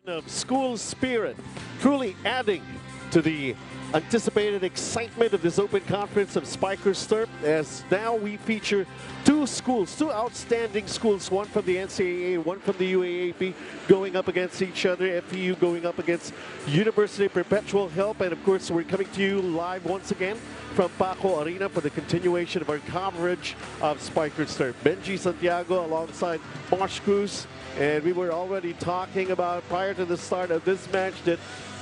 Of school spirit, truly adding to the anticipated excitement of this open conference of Spikers Turf, as now we feature two schools, two outstanding schools, one from the NCAA, one from the UAAP, going up against each other. FEU going up against University Perpetual Help, and of course we're coming to you live once again from Paco Arena for the continuation of our coverage of Spikers Turf. Benji Santiago alongside Mosh Cruz. And we were already talking about prior to the start of this match that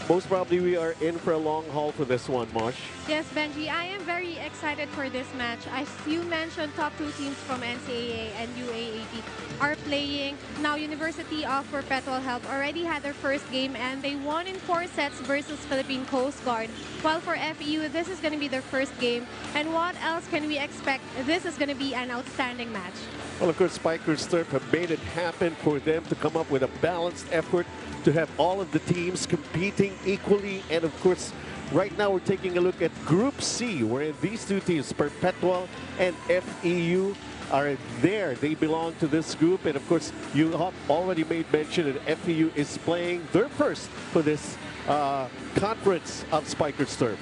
most probably we are in for a long haul for this one, Mosh. Yes, Benji, I am very excited for this match. As you mentioned, top two teams from NCAA and UAAP are playing. Now, University of Perpetual Help already had their first game and they won in 4 sets versus Philippine Coast Guard. While for FEU, this is going to be their first game. And what else can we expect? This is going to be an outstanding match. Well, of course, Spikers Turf have made it happen for them to come up with a balanced effort, to have all of the teams competing equally. And of course, right now we're taking a look at Group C, where these two teams, Perpetual and FEU, are there. They belong to this group. And of course, you have already made mention that FEU is playing their first for this conference of Spikers Turf.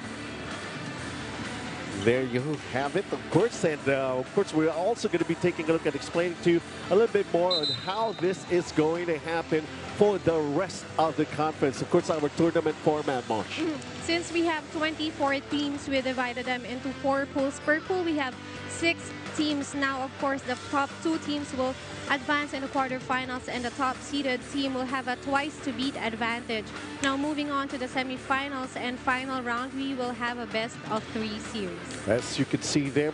There you have it, of course, and of course we're also going to be taking a look at explaining to you a little bit more on how this is going to happen for the rest of the conference. Of course, our tournament format, Mosh. Since we have 24 teams, we divided them into 4 pools. Per pool, we have 6 teams. Now, of course, the top 2 teams will advance in the quarterfinals, and the top-seeded team will have a twice-to-beat advantage. Now, moving on to the semifinals and final round, we will have a best-of-3 series. As you can see there,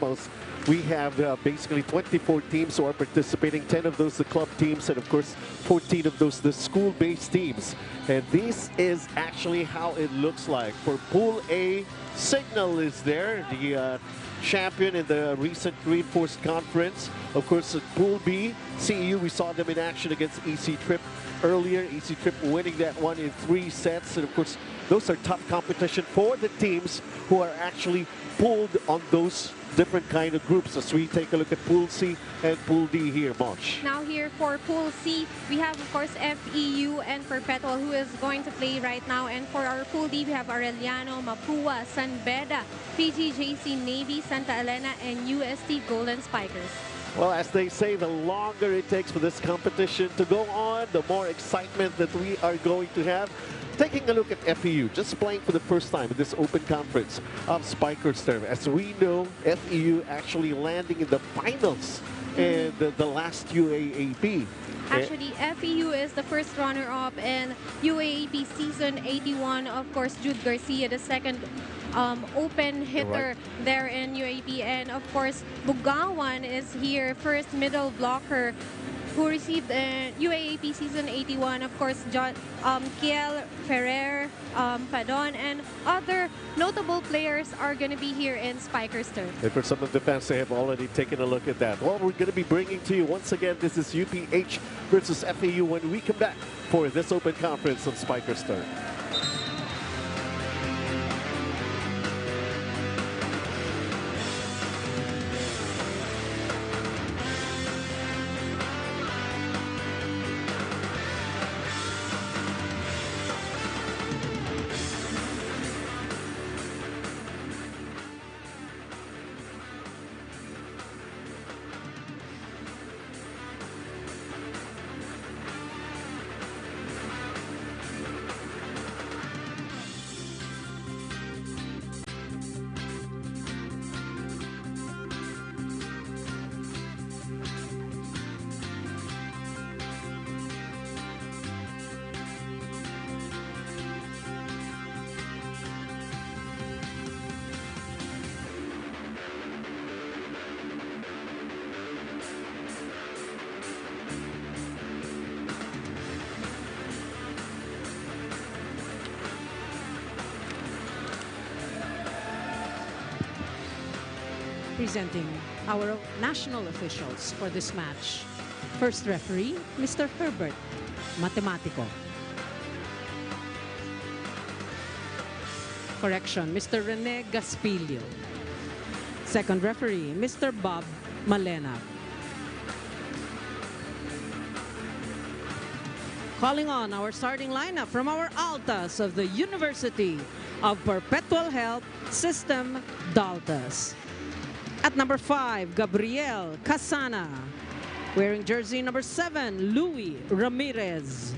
we have basically 24 teams who are participating, 10 of those the club teams, and of course 14 of those the school-based teams. And this is actually how it looks like. For Pool A, Signal is there, the champion in the recent reinforced conference. Of course, at Pool B, CEU, we saw them in action against EC Trip earlier. EC Trip winning that one in 3 sets. And of course, those are tough competition for the teams who are actually pulled on those different kind of groups as we take a look at Pool C and Pool D here, Mosh. Now here for Pool C, we have of course FEU and Perpetual who is going to play right now. And for our Pool D, we have Arellano, Mapua, San Beda, PGJC Navy, Santa Elena, and UST Golden Spikers. Well, as they say, the longer it takes for this competition to go on, the more excitement that we are going to have. Taking a look at FEU, just playing for the first time in this open conference of Spikers Turf. As we know, FEU actually landing in the finals in the last UAAP. Actually, FEU is the first runner-up in UAAP Season 81. Of course, Jude Garcia, the second open hitter there in UAAP. And of course, Bugawan is here, first middle blocker who received UAAP Season 81. Of course, Kiel, Ferrer, Padon, and other notable players are going to be here in Spikers Turf. And for some of the fans, they have already taken a look at that. Well, we're going to be bringing to you once again, this is UPH versus FEU when we come back for this open conference of Spikers Turf. Presenting our national officials for this match. First referee, Mr. Herbert Matematico. Correction, Mr. Rene Gaspilio. Second referee, Mr. Bob Malena. calling on our starting lineup from our Altas of the University of Perpetual Health System, Daltas. At number 5, Gabriel Casana. Wearing jersey number 7, Louis Ramirez.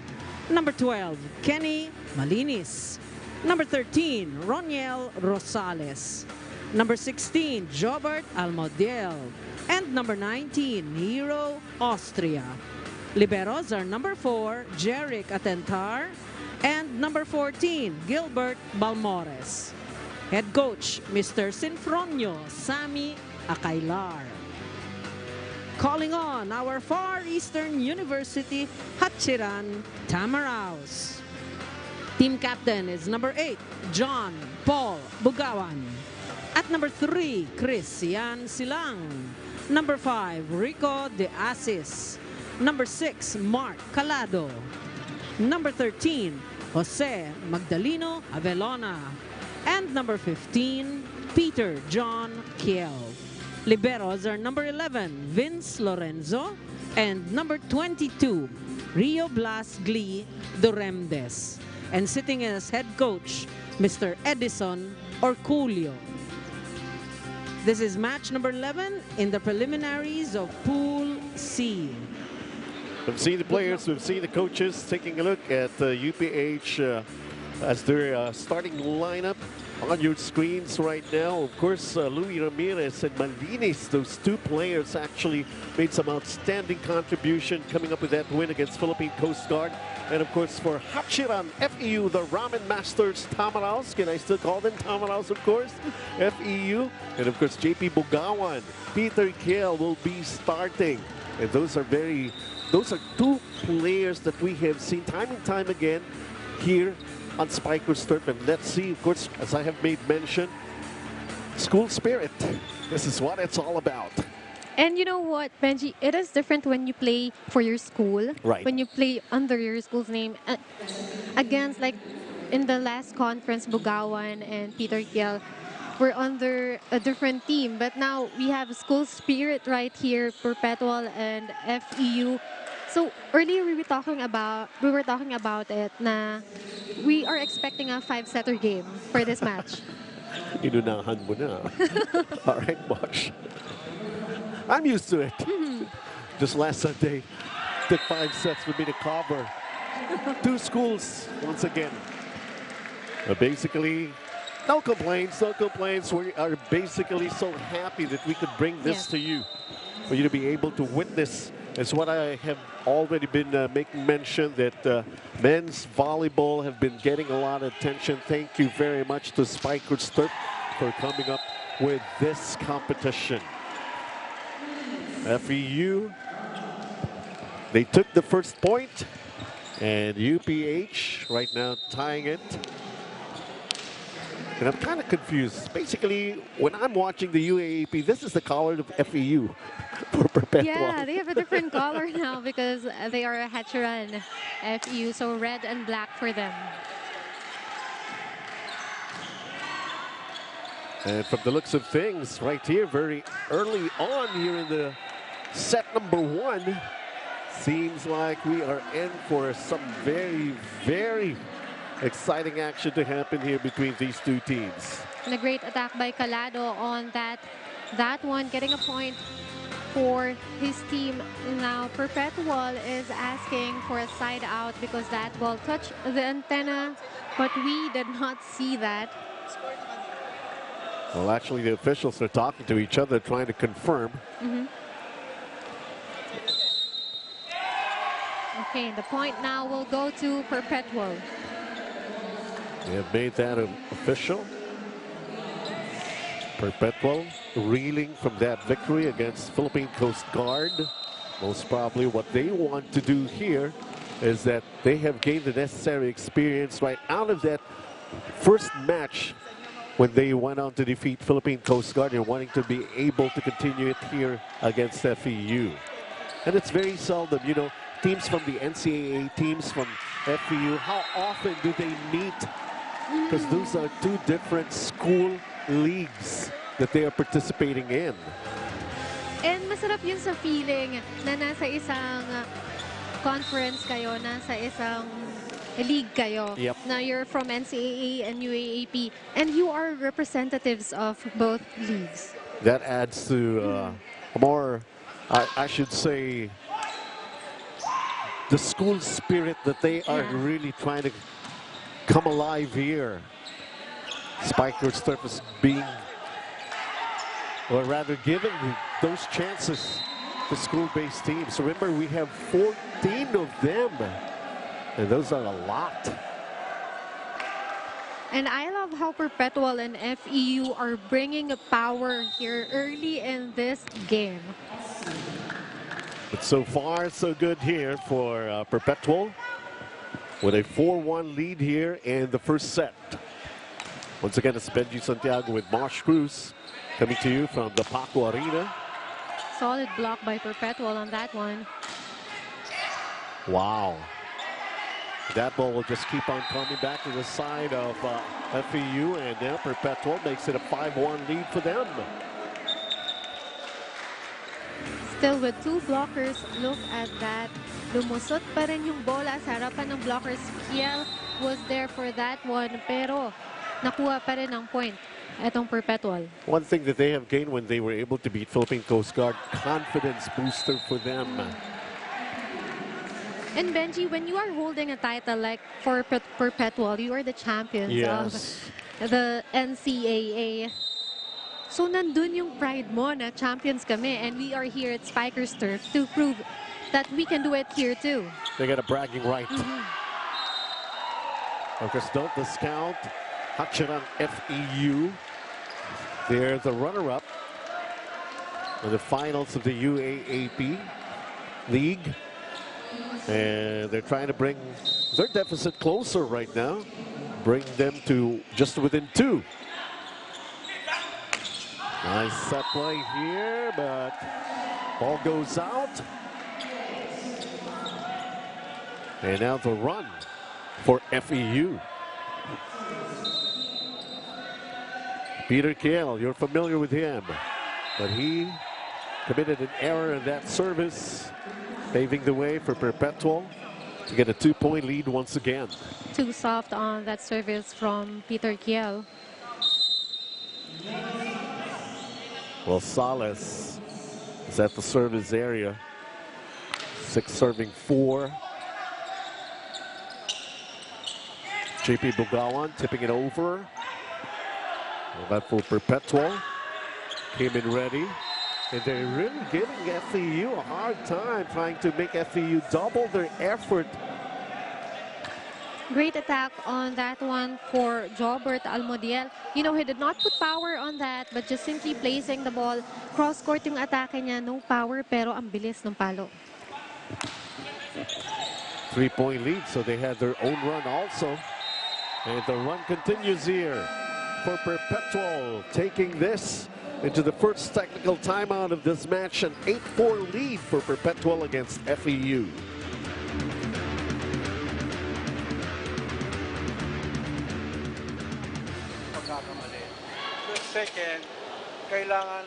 Number 12, Kenny Malinis. Number 13, Roniel Rosales. Number 16, Jobert Almodiel. And number 19, Hero Austria. Liberos are number 4, Jeric Atentar. And number 14, Gilbert Balmores. Head coach, Mr. Sinfronio Sammy Akailar. Calling on our Far Eastern University, Hatchiran Tamaraos. Team captain is number 8, John Paul Bugawan. At number 3, Christian Silang. Number 5, Rico De Asis. Number 6, Mark Calado. Number 13, Jose Magdaleno Avelona. And number 15, Peter John Kiel. Liberos are number 11, Vince Lorenzo. And number 22, Rio Blas Glee Doremdes. And sitting as head coach, Mr. Edison Orculio. This is match number 11 in the preliminaries of Pool C. We've seen the players, we've seen the coaches taking a look at UPH as their starting lineup on your screens right now. Of course, Louis Ramirez and Malinis, those two players actually made some outstanding contribution coming up with that win against Philippine Coast Guard. And of course, for Hatchiran FEU, the Ramen Masters Tamaraos, can I still call them Tamaraos, of course? FEU, and of course, JP Bugawan, Peter Kiel will be starting. And those are two players that we have seen time and time again here on Spikers Turf. And let's see, of course, as I have made mention, school spirit. This is what it's all about. And you know what, Benji? It is different when you play for your school. Right. When you play under your school's name. Against, like, in the last conference, Bugawan and Peter Kiel were under a different team. But now we have school spirit right here, Perpetual and FEU. So earlier we were talking about it na we are expecting a 5-setter game for this match. Inunahan mo na. All right, watch. I'm used to it. Just last Sunday, took 5 sets for me to cover. 2 schools once again. Basically, no complaints, no complaints. We are basically so happy that we could bring this to you, for you to be able to witness. It's what I have already been making mention that men's volleyball have been getting a lot of attention. Thank you very much to Spikers Turf for coming up with this competition. FEU, they took the first point, and UPH right now tying it. And I'm kind of confused. Basically, when I'm watching the UAAP, this is the color of FEU for Perpetual. Yeah, they have a different color now because they are a Hatchiran FEU, so red and black for them. And from the looks of things, right here, very early on here in the set number 1, seems like we are in for some very, very exciting action to happen here between these two teams. And a great attack by Calado on that one, getting a point for his team. Now Perpetual is asking for a side out because that ball touched the antenna, but we did not see that. Well, actually, the officials are talking to each other, trying to confirm. Okay, the point now will go to Perpetual. They have made that official. Perpetual reeling from that victory against Philippine Coast Guard. Most probably what they want to do here is that they have gained the necessary experience right out of that first match when they went on to defeat Philippine Coast Guard and wanting to be able to continue it here against FEU. And it's very seldom, you know, teams from the NCAA, teams from FEU, how often do they meet? Because those are two different school leagues that they are participating in. And masarap yun sa feeling na nasa conference kayo, nasa isang league kayo. Yep. Now you're from NCAA and UAAP, and you are representatives of both leagues. That adds to a more, I should say, the school spirit that they are really trying to come alive here. Spikers Turf is being, or rather given those chances to school-based teams. Remember, we have 14 of them, and those are a lot. And I love how Perpetual and FEU are bringing a power here early in this game. But so far, so good here for Perpetual, with a 4-1 lead here in the first set. Once again, it's Benji Santiago with Marsh Cruz coming to you from the Paco Arena. Solid block by Perpetual on that one. Wow. That ball will just keep on coming back to the side of FEU, and now Perpetual makes it a 5-1 lead for them. Still with two blockers, look at that. Lumusot pa rin yung bola sa harapan ng blockers. Kiel was there for that one, pero nakuha pa rin ang point etong Perpetual. One thing that they have gained when they were able to beat Philippine Coast Guard, confidence booster for them. And Benji, when you are holding a title like for Perpetual, you are the champions of the NCAA. So nandun yung pride mo na champions kami, and we are here at Spikers Turf to prove that we can do it here too. They got a bragging right. Of course, don't discount Hachiran FEU. They're the runner-up in the finals of the UAAP League. And they're trying to bring their deficit closer right now. Bring them to just within 2. Nice set play here, but ball goes out. And now the run for FEU. Peter Kiel, you're familiar with him, but he committed an error in that service, paving the way for Perpetual to get a 2-point lead once again. Too soft on that service from Peter Kiel. Well, Salas is at the service area. 6 serving 4. JP Bugawan tipping it over. Well, that for Perpetual. Came in ready. And they're really giving FEU a hard time, trying to make FEU double their effort. Great attack on that one for Jobert Almodiel. You know, he did not put power on that, but just simply placing the ball. Cross-court yung atake niya, no power, pero ang bilis ng palo. 3-point lead, so they had their own run also. And the run continues here for Perpetual, taking this into the first technical timeout of this match. An 8-4 lead for Perpetual against FEU. Second, kailangan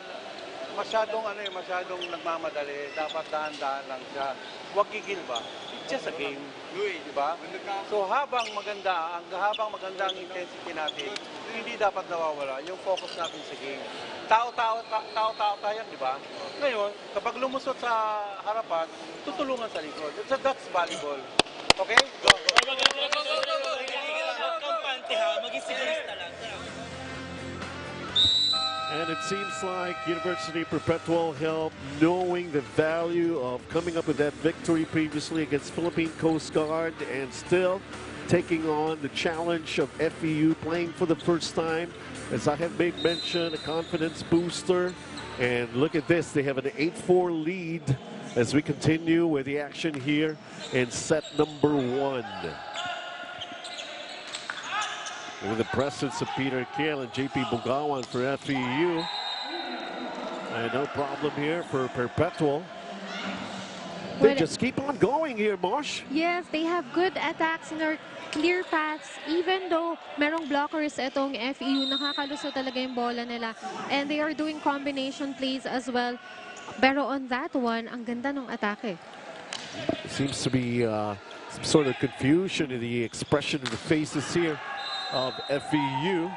masyadong nagmamadali. Dapat dahan-dahan lang siya. Huwag gigil ba? It's just a game. Di ba? So habang maganda ang intensity natin, hindi dapat nawawala yung focus natin sa game. Tao-tao tayo, di ba? Ngayon, kapag lumusot sa harapan, tutulungan sa likod. That's volleyball. Okay? Go. And it seems like University Perpetual helped, knowing the value of coming up with that victory previously against Philippine Coast Guard and still taking on the challenge of FEU, playing for the first time. As I have made mention, a confidence booster. And look at this, they have an 8-4 lead as we continue with the action here in set number 1. With the presence of Peter Kiel and JP Bugawan for FEU. And no problem here for Perpetual. They just keep on going here, Marsh. Yes, they have good attacks in their clear paths. Even though merong blockers itong FEU, nakakaluso talaga yung bola nila. And they are doing combination plays as well. Pero on that one, ang ganda ng atake. Seems to be some sort of confusion in the expression of the faces here of FEU.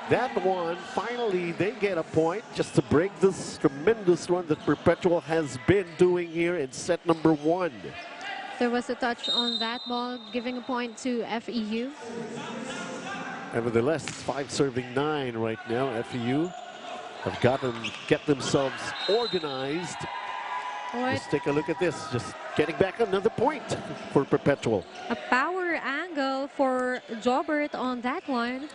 That one, finally, they get a point just to break this tremendous run that Perpetual has been doing here in set number 1. There was a touch on that ball, giving a point to FEU. Nevertheless, 5-9 right now. FEU have get themselves organized. Just take a look at this. Just getting back another point for Perpetual. A power angle for Jobert on that one.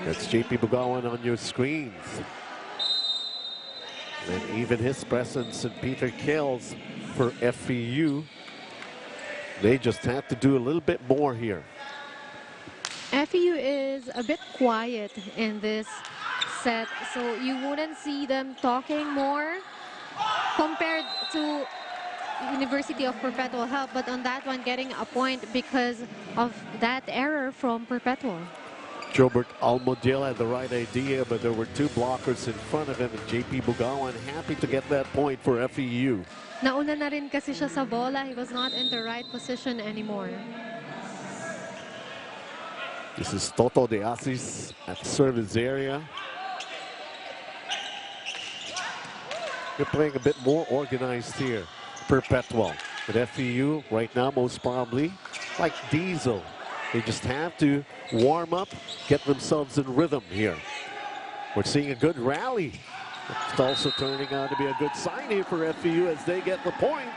That's JP Bugawan on your screens. And even his presence and Peter Kells for FEU. They just have to do a little bit more here. FEU is a bit quiet in this set, so you wouldn't see them talking more compared to University of Perpetual Help, but on that one getting a point because of that error from Perpetual. Jobert Almodiel had the right idea, but there were 2 blockers in front of him, and JP Bugawan happy to get that point for FEU. Nauna na rin kasi siya sa bola. He was not in the right position anymore. This is Toto de Asis at service area. They're playing a bit more organized here. Perpetual. But FEU right now, most probably, like Diesel. They just have to warm up, get themselves in rhythm here. We're seeing a good rally. It's also turning out to be a good sign here for FEU as they get the point.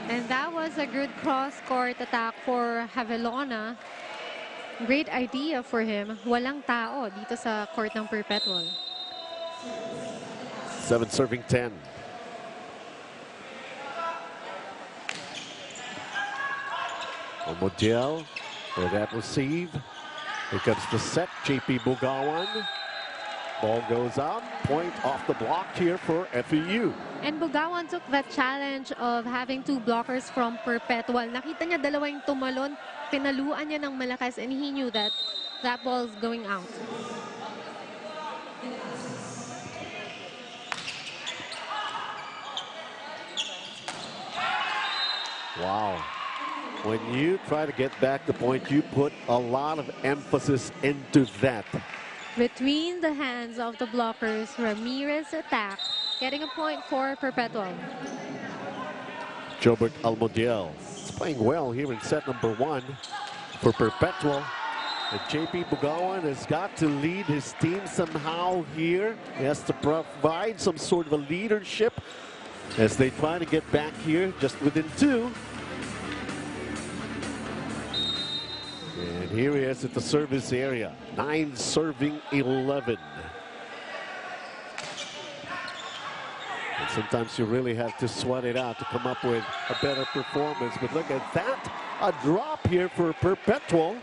And that was a good cross-court attack for Havelona. Great idea for him. Walang tao dito sa court ng Perpetual. 7-10. Omodiel for that receive. Here comes the set. JP Bugawan. Ball goes out. Point off the block here for FEU. And Bugawan took that challenge of having 2 blockers from Perpetual. Nakita niya dalawang tumalon. Pinaluan niya ng malakas and he knew that that ball is going out. Wow. When you try to get back the point, you put a lot of emphasis into that. Between the hands of the blockers, Ramirez attack, getting a point for Perpetual. Jobert Almodiel is playing well here in set number 1 for Perpetual. And JP Bugawan has got to lead his team somehow here. He has to provide some sort of a leadership as they try to get back here just within 2. And here he is at the service area. 9 serving 11. And sometimes you really have to sweat it out to come up with a better performance. But look at that. A drop here for Perpetual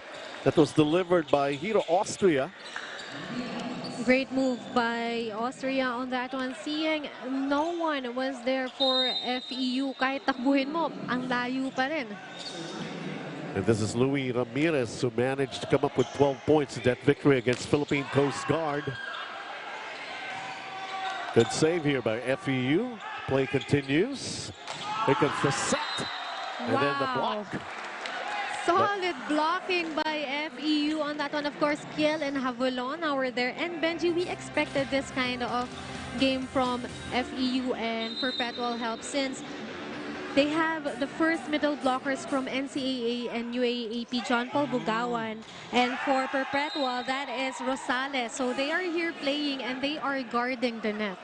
that was delivered by Hero Austria. Great move by Austria on that one. Seeing no one was there for FEU. Kahit takbuhin mo, ang layo pa rin. And this is Louis Ramirez who managed to come up with 12 points in that victory against Philippine Coast Guard. Good save here by FEU. Play continues. Here comes the set. And then the block. Solid blocking by FEU on that one. Of course, Kiel and Havolona were there. And Benji, we expected this kind of game from FEU and Perpetual Help since they have the first middle blockers from NCAA and UAAP, John Paul Bugawan. And for Perpetual, that is Rosales. So they are here playing and they are guarding the net.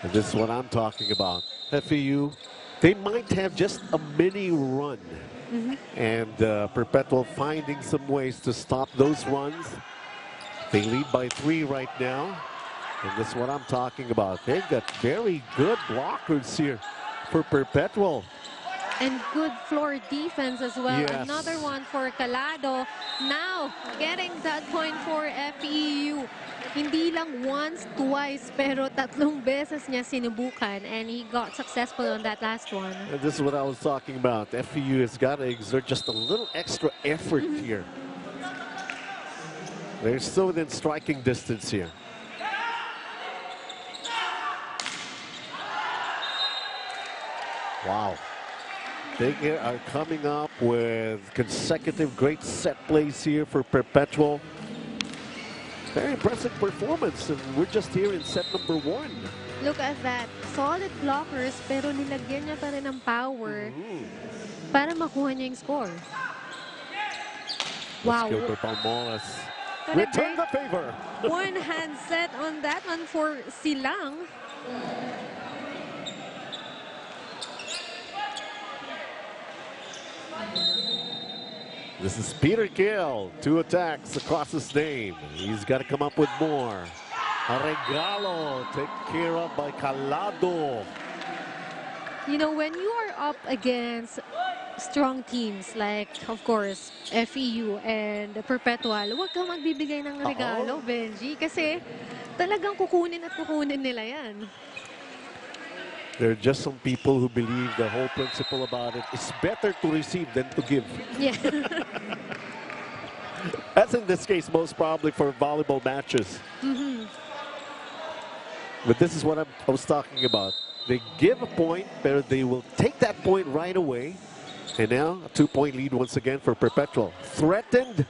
And this is what I'm talking about. FEU, they might have just a mini run. And Perpetual finding some ways to stop those runs. They lead by 3 right now. And this is what I'm talking about. They've got very good blockers here for Perpetual. And good floor defense as well. Yes. Another one for Calado. Now, getting that point for FEU. Hindi lang once, twice, pero 3 beses niya sinubukan. And he got successful on that last one. And this is what I was talking about. FEU has got to exert just a little extra effort here. They're still within striking distance here. Wow. They are coming up with consecutive great set plays here for Perpetual. Very impressive performance, and we're just here in set number 1. Look at that. Solid blockers, pero nilagyan niya pa rin ng power para makuha niya yung score. Wow. Gilbert Balmoras Got a return the great favor. one-hand set on that one for Silang. This is Peter Gill. 2 attacks across his name. He's got to come up with more. A regalo taken care of by Calado. You know, when you are up against strong teams like, of course, FEU and Perpetual, huwag kang magbibigay ng regalo, Benji. Kasi talagang kukunin at kukunin nila yan. There are just some people who believe the whole principle about it is better to receive than to give. Yeah. That's in this case most probably for volleyball matches. But this is what I was talking about. They give a point, but they will take that point right away. And now a 2-point lead once again for Perpetual. Threatened,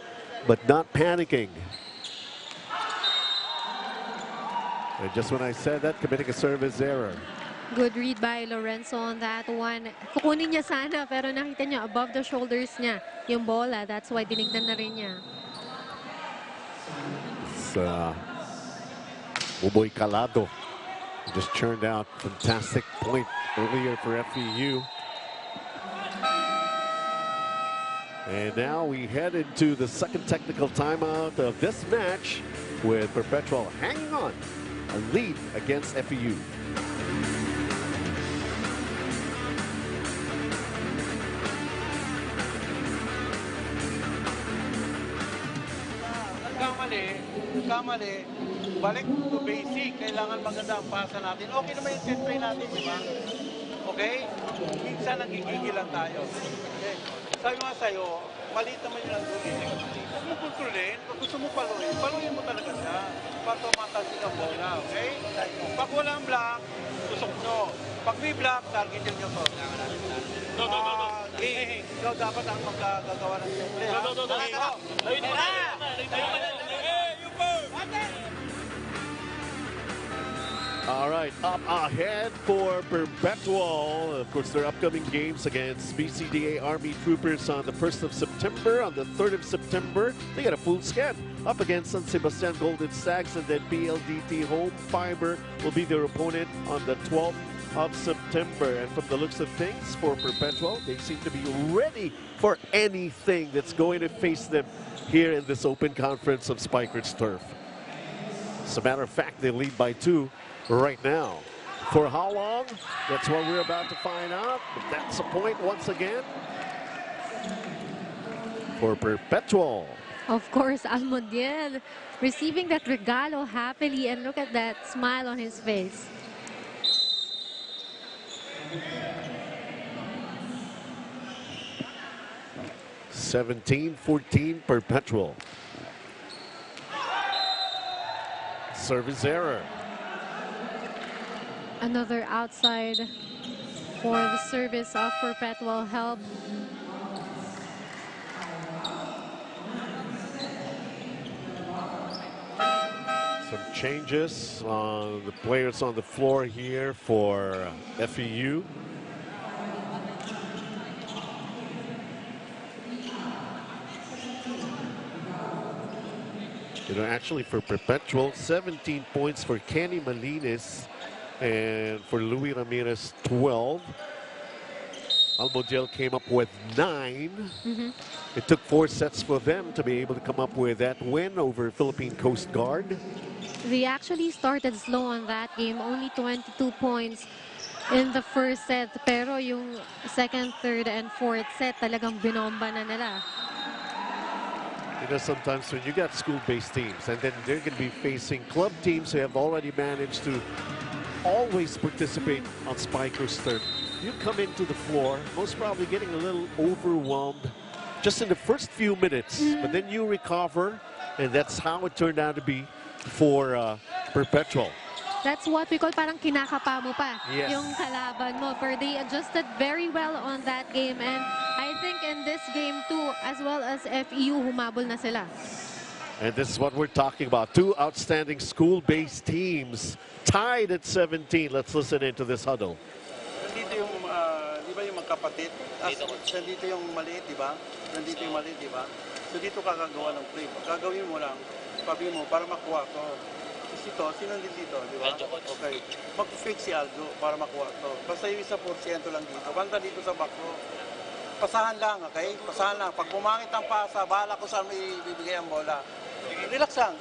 but not panicking. And just when I said that, committing a service error. Good read by Lorenzo on that one. Kukunin niya sana, pero nakita niya above the shoulders niya yung bola. That's why tinignan na rin niya. It's Uboy Calado. Just churned out fantastic point earlier for FEU. And now we head into the second technical timeout of this match with Perpetual hanging on a lead against FEU. Kamali, balik to basic. Kailangan maganda ang pasa natin. Okay naman yung set play natin, di ba? Okay? Minsan nagkikigilan tayo. Okay? Sabi nga sa'yo, maliit naman yung nandun. Huwag mo kontrolin. Pag gusto mo paluin mo talaga siya. Para tumatalsik ang bola, okay? Pag walang block, tusok nyo. Pag may block, targetin nyo to. Ikaw dapat ang magagawa ng set play, ha? All right, up ahead for Perpetual. Of course, their upcoming games against BCDA Army Troopers on the 1st of September. On the 3rd of September, they got a full scan up against San Sebastian Golden Stags, and then PLDT Home Fiber will be their opponent on the 12th of September. And from the looks of things for Perpetual, they seem to be ready for anything that's going to face them here in this open conference of Spikers Turf. As a matter of fact, they lead by 2 right now. For how long? That's what we're about to find out. But that's a point once again for Perpetual. Of course, Almondiel receiving that regalo happily, and look at that smile on his face. (17-14) Perpetual. Service error. Another outside for the service of Perpetual help. Some changes on the players on the floor here for FEU. You know, actually for Perpetual, 17 points for Kenny Malinas and for Louis Ramirez, 12. Almodiel came up with 9. It took 4 sets for them to be able to come up with that win over Philippine Coast Guard. They actually started slow on that game, only 22 points in the first set. Pero yung second, third, and fourth set talagang binomba na nila. You know, sometimes when you got school-based teams and then they're going to be facing club teams who have already managed to always participate on Spikers Turf, you come into the floor, most probably getting a little overwhelmed just in the first few minutes, but then you recover, and that's how it turned out to be for Perpetual. That's what we call parang kinakapa mo pa Yes. yung kalaban mo. But they adjusted very well on that game. And I think in this game too, as well as FEU, humabol na sila. And this is what we're talking about. Two outstanding school-based teams tied at 17. Let's listen into this huddle. Nandito yung, di ba yung magkapatid? Nandito yung maliit, di ba? Nandito yung maliit, di ba? So dito ka gagawa ng play. Gagawin mo lang, pabi mo, para makuha to. Kasi ito, sino dito, di ba? Okay. Mag-fix si Aldo para makuha to. Basta yung 1% lang dito. Banda dito sa back row. Pasahan lang, okay? Pasahan lang. Pag bumangit ang pasa, bahala ko saan may bibigay ang bola. Relax lang.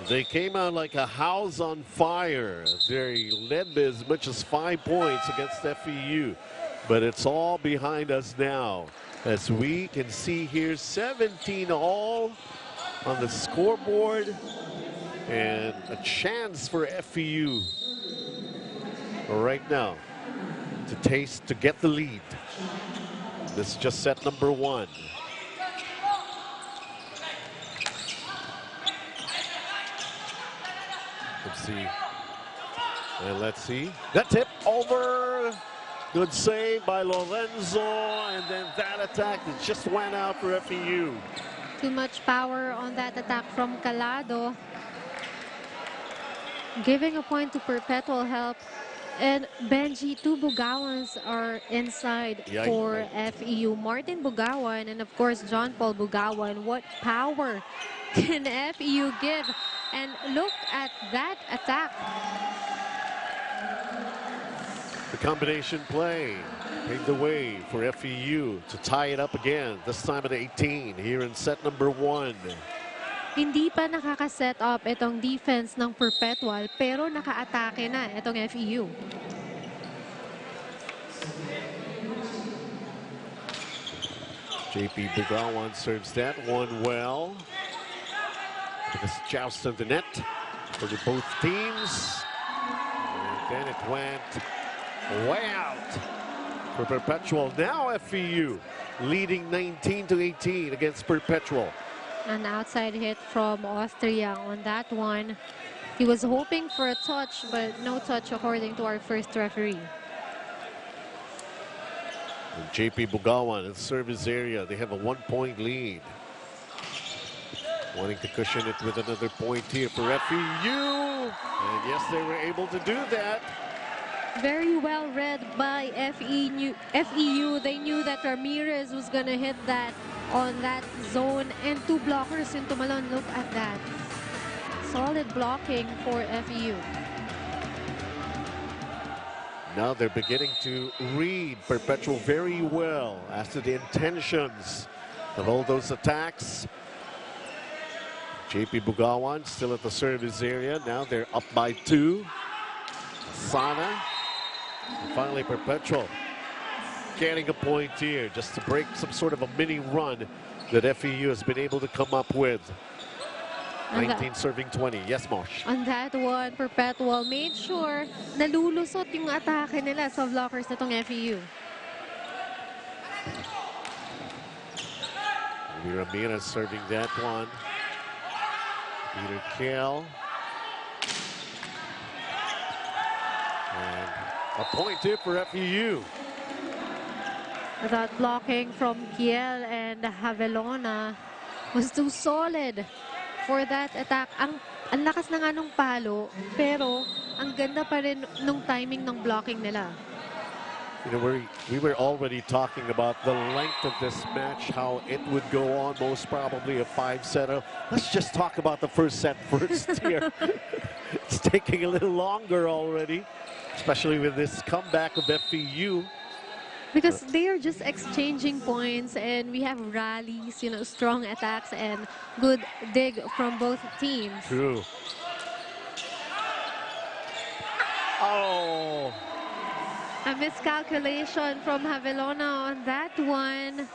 They came out like a house on fire. They led as much as 5 points against FEU. But it's all behind us now. As we can see here, 17 all on the scoreboard. And a chance for FEU right now to get the lead. This is just set number 1. Let's see. And let's see. That tip over. Good save by Lorenzo. And then that attack that just went out for FEU. Too much power on that attack from Calado. Giving a point to Perpetual help. And Benji, 2 Bugawans are inside for FEU. Martin Bugawan and of course John Paul Bugawan. What power can FEU give? And look at that attack. The combination play paved the way for FEU to tie it up again, this time at 18 here in set number 1. Hindi pa nakaka-set up itong defense ng Perpetual pero naka-atake na itong FEU. JP Bugawan serves that one well. This joust of the net for both teams. And then it went way out for Perpetual. Now FEU leading 19-18 against Perpetual. An outside hit from Austria on that one. He was hoping for a touch, but no touch according to our first referee. And JP Bugawan in the service area. They have a 1-point lead. Wanting to cushion it with another point here for FEU. And yes, they were able to do that. Very well read by FEU. They knew that Ramirez was going to hit that on that zone. And 2 blockers in Tumalon. Look at that. Solid blocking for FEU. Now they're beginning to read Perpetual very well as to the intentions of all those attacks. JP Bugawan still at the service area. Now they're up by 2. Sana. And finally Perpetual getting a point here just to break some sort of a mini run that FEU has been able to come up with. 19 serving 20. Yes, Mosh. On that one, Perpetual made sure nalulusot yung atake nila sa blockers nitong FEU. Ramirez serving that one. Peter Kiel. And a point here for FEU. That blocking from Kiel and Havelona was too solid for that attack. Ang lakas na nga nung palo, pero ang ganda pa rin nung timing ng blocking nila. You know, we were already talking about the length of this match, how it would go on, most probably a 5-setter. Let's just talk about the first set first here. It's taking a little longer already, especially with this comeback of FEU. Because they are just exchanging points and we have rallies, you know, strong attacks and good dig from both teams. True. Oh. A miscalculation from Havelona on that one.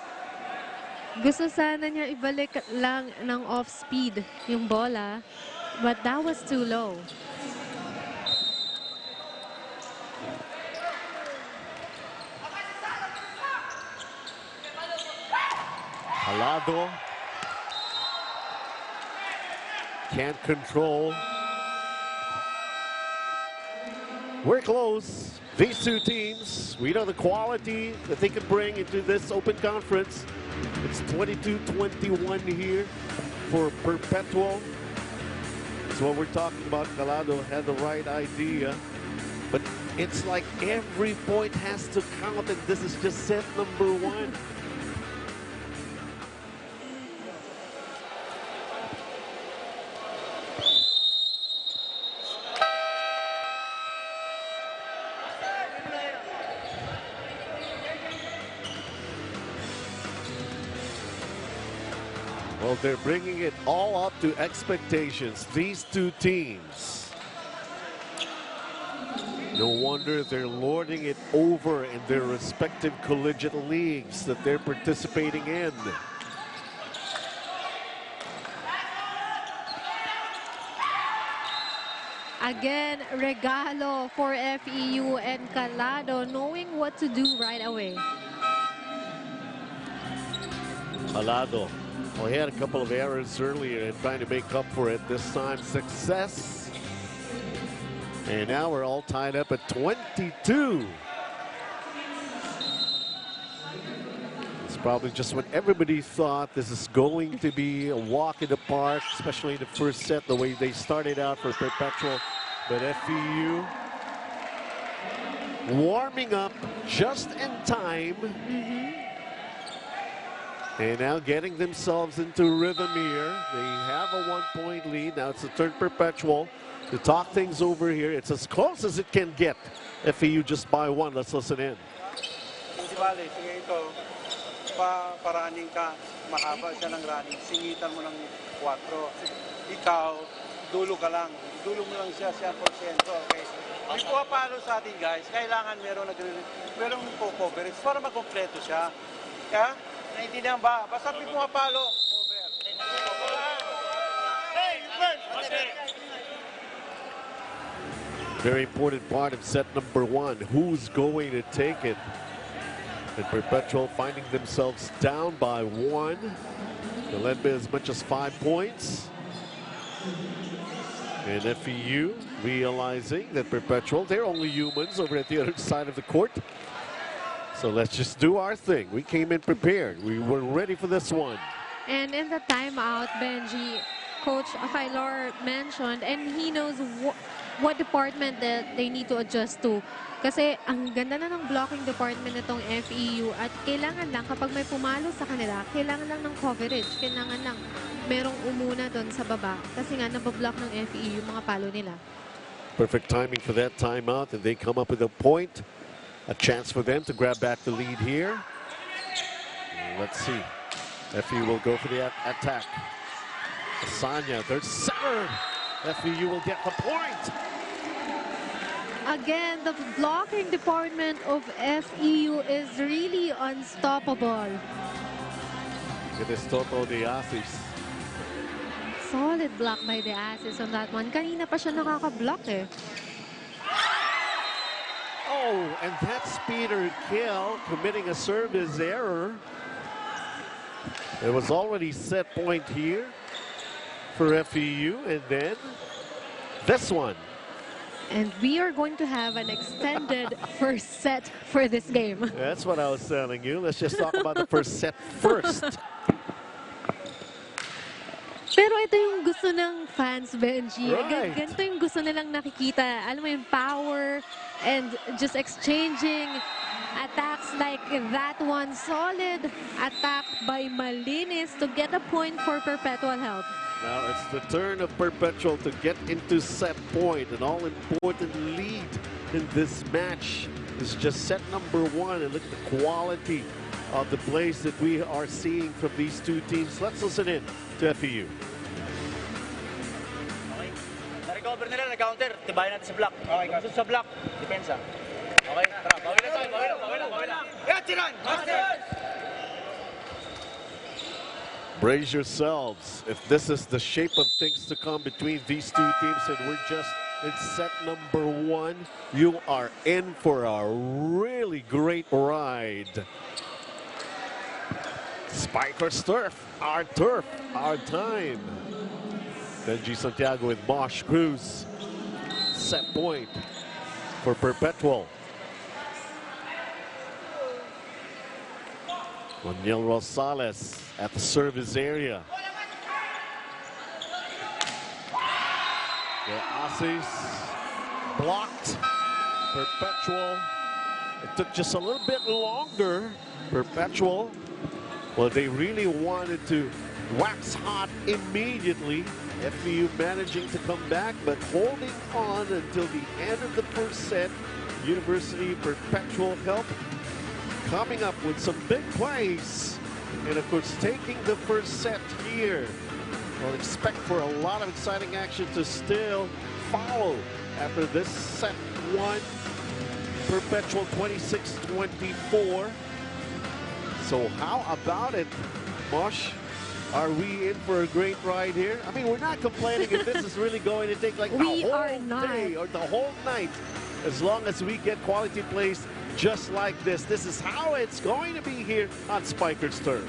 Gusto sana niya ibalik lang ng off-speed yung bola, but that was too low. Calado. Can't control. We're close. These two teams, we know the quality that they can bring into this open conference. It's 22-21 here for Perpetual. That's what we're talking about. Calado had the right idea. But it's like every point has to count, and this is just set number one. Well, they're bringing it all up to expectations, these two teams. No wonder they're lording it over in their respective collegiate leagues that they're participating in. Again, regalo for FEU and Calado, knowing what to do right away. Calado, well, he had a couple of errors earlier and trying to make up for it. This time, success. And now we're all tied up at 22. It's probably just what everybody thought. This is going to be a walk in the park, especially in the first set, the way they started out for Perpetual. But FEU warming up just in time. And now getting themselves into rhythm here. They have a 1-point lead. Now it's the third Perpetual to talk things over here. It's as close as it can get. FEU just by one. Let's listen in. Hindi bale, sige ito, paraning ka, mahaba siya ng running, singitan mo ng 4. Ikaw, dulo ka lang. Dulo mo lang siya 100%. Okay? May pumapalo sa atin, guys. Kailangan merong coverage para makompleto siya. Kaya, naintindihan ba? Basta may pumapalo, over. Very important part of set number one. Who's going to take it? And Perpetual finding themselves down by 1. They'll led by as much as 5 points. And FEU realizing that Perpetual, they're only humans over at the other side of the court. So let's just do our thing. We came in prepared. We were ready for this one. And in the timeout, Benji, Coach Failor mentioned, and he knows what department that they need to adjust to. Kasi ang ganda na ng blocking department nitong FEU at kailangan lang kapag may pumalo sa kanila, kailangan lang ng coverage. Kailangan lang merong umuna doon sa baba kasi nga nabablock ng FEU yung mga palo nila. Perfect timing for that timeout, and they come up with a point. A chance for them to grab back the lead here. Let's see. FEU will go for the attack. Asanya, they're centered. FEU will get the point. Again, the blocking department of FEU is really unstoppable. It is Toto de Asis. Solid block by the Asis on that one. Kanina pa siya nakaka-block eh. Oh, and that speeder kill, committing a service error. It was already set point here for FEU, and then this one. And we are going to have an extended first set for this game. That's what I was telling you. Let's just talk about the first set first. Pero ito yung gusto ng fans, Benji. Right. Ganito yung gusto nilang nakikita. Alam mo yung power and just exchanging attacks like that one. Solid attack by Malinis to get a point for Perpetual Health. Now it's the turn of Perpetual to get into set point. An all-important lead in this match is just set number one. And look at the quality of the plays that we are seeing from these two teams. Let's listen in to FEU. Okay. Na-recover nila, na-counter. Tibayan natin sa block. Okay, kaso sa block, depensa. Okay, tara. Bawi na tayo, bawi na. Yeah, Tiran! Brace yourselves. If this is the shape of things to come between these two teams and we're just in set number one, you are in for a really great ride. Spikers turf, our time. Benji Santiago with Mosh Cruz. Set point for Perpetual. Daniel Rosales at the service area. The Aussies blocked. Perpetual. It took just a little bit longer. Perpetual. Well, they really wanted to wax hot immediately. FEU managing to come back, but holding on until the end of the first set. University Perpetual help coming up with some big plays. And of course, taking the first set here. We'll expect for a lot of exciting action to still follow after this set one. Perpetual 26-24. So how about it, Mosh? Are we in for a great ride here? I mean, we're not complaining if this is really going to take like a whole day or the whole night. As long as we get quality plays just like this. This is how it's going to be here on Spiker's Turf.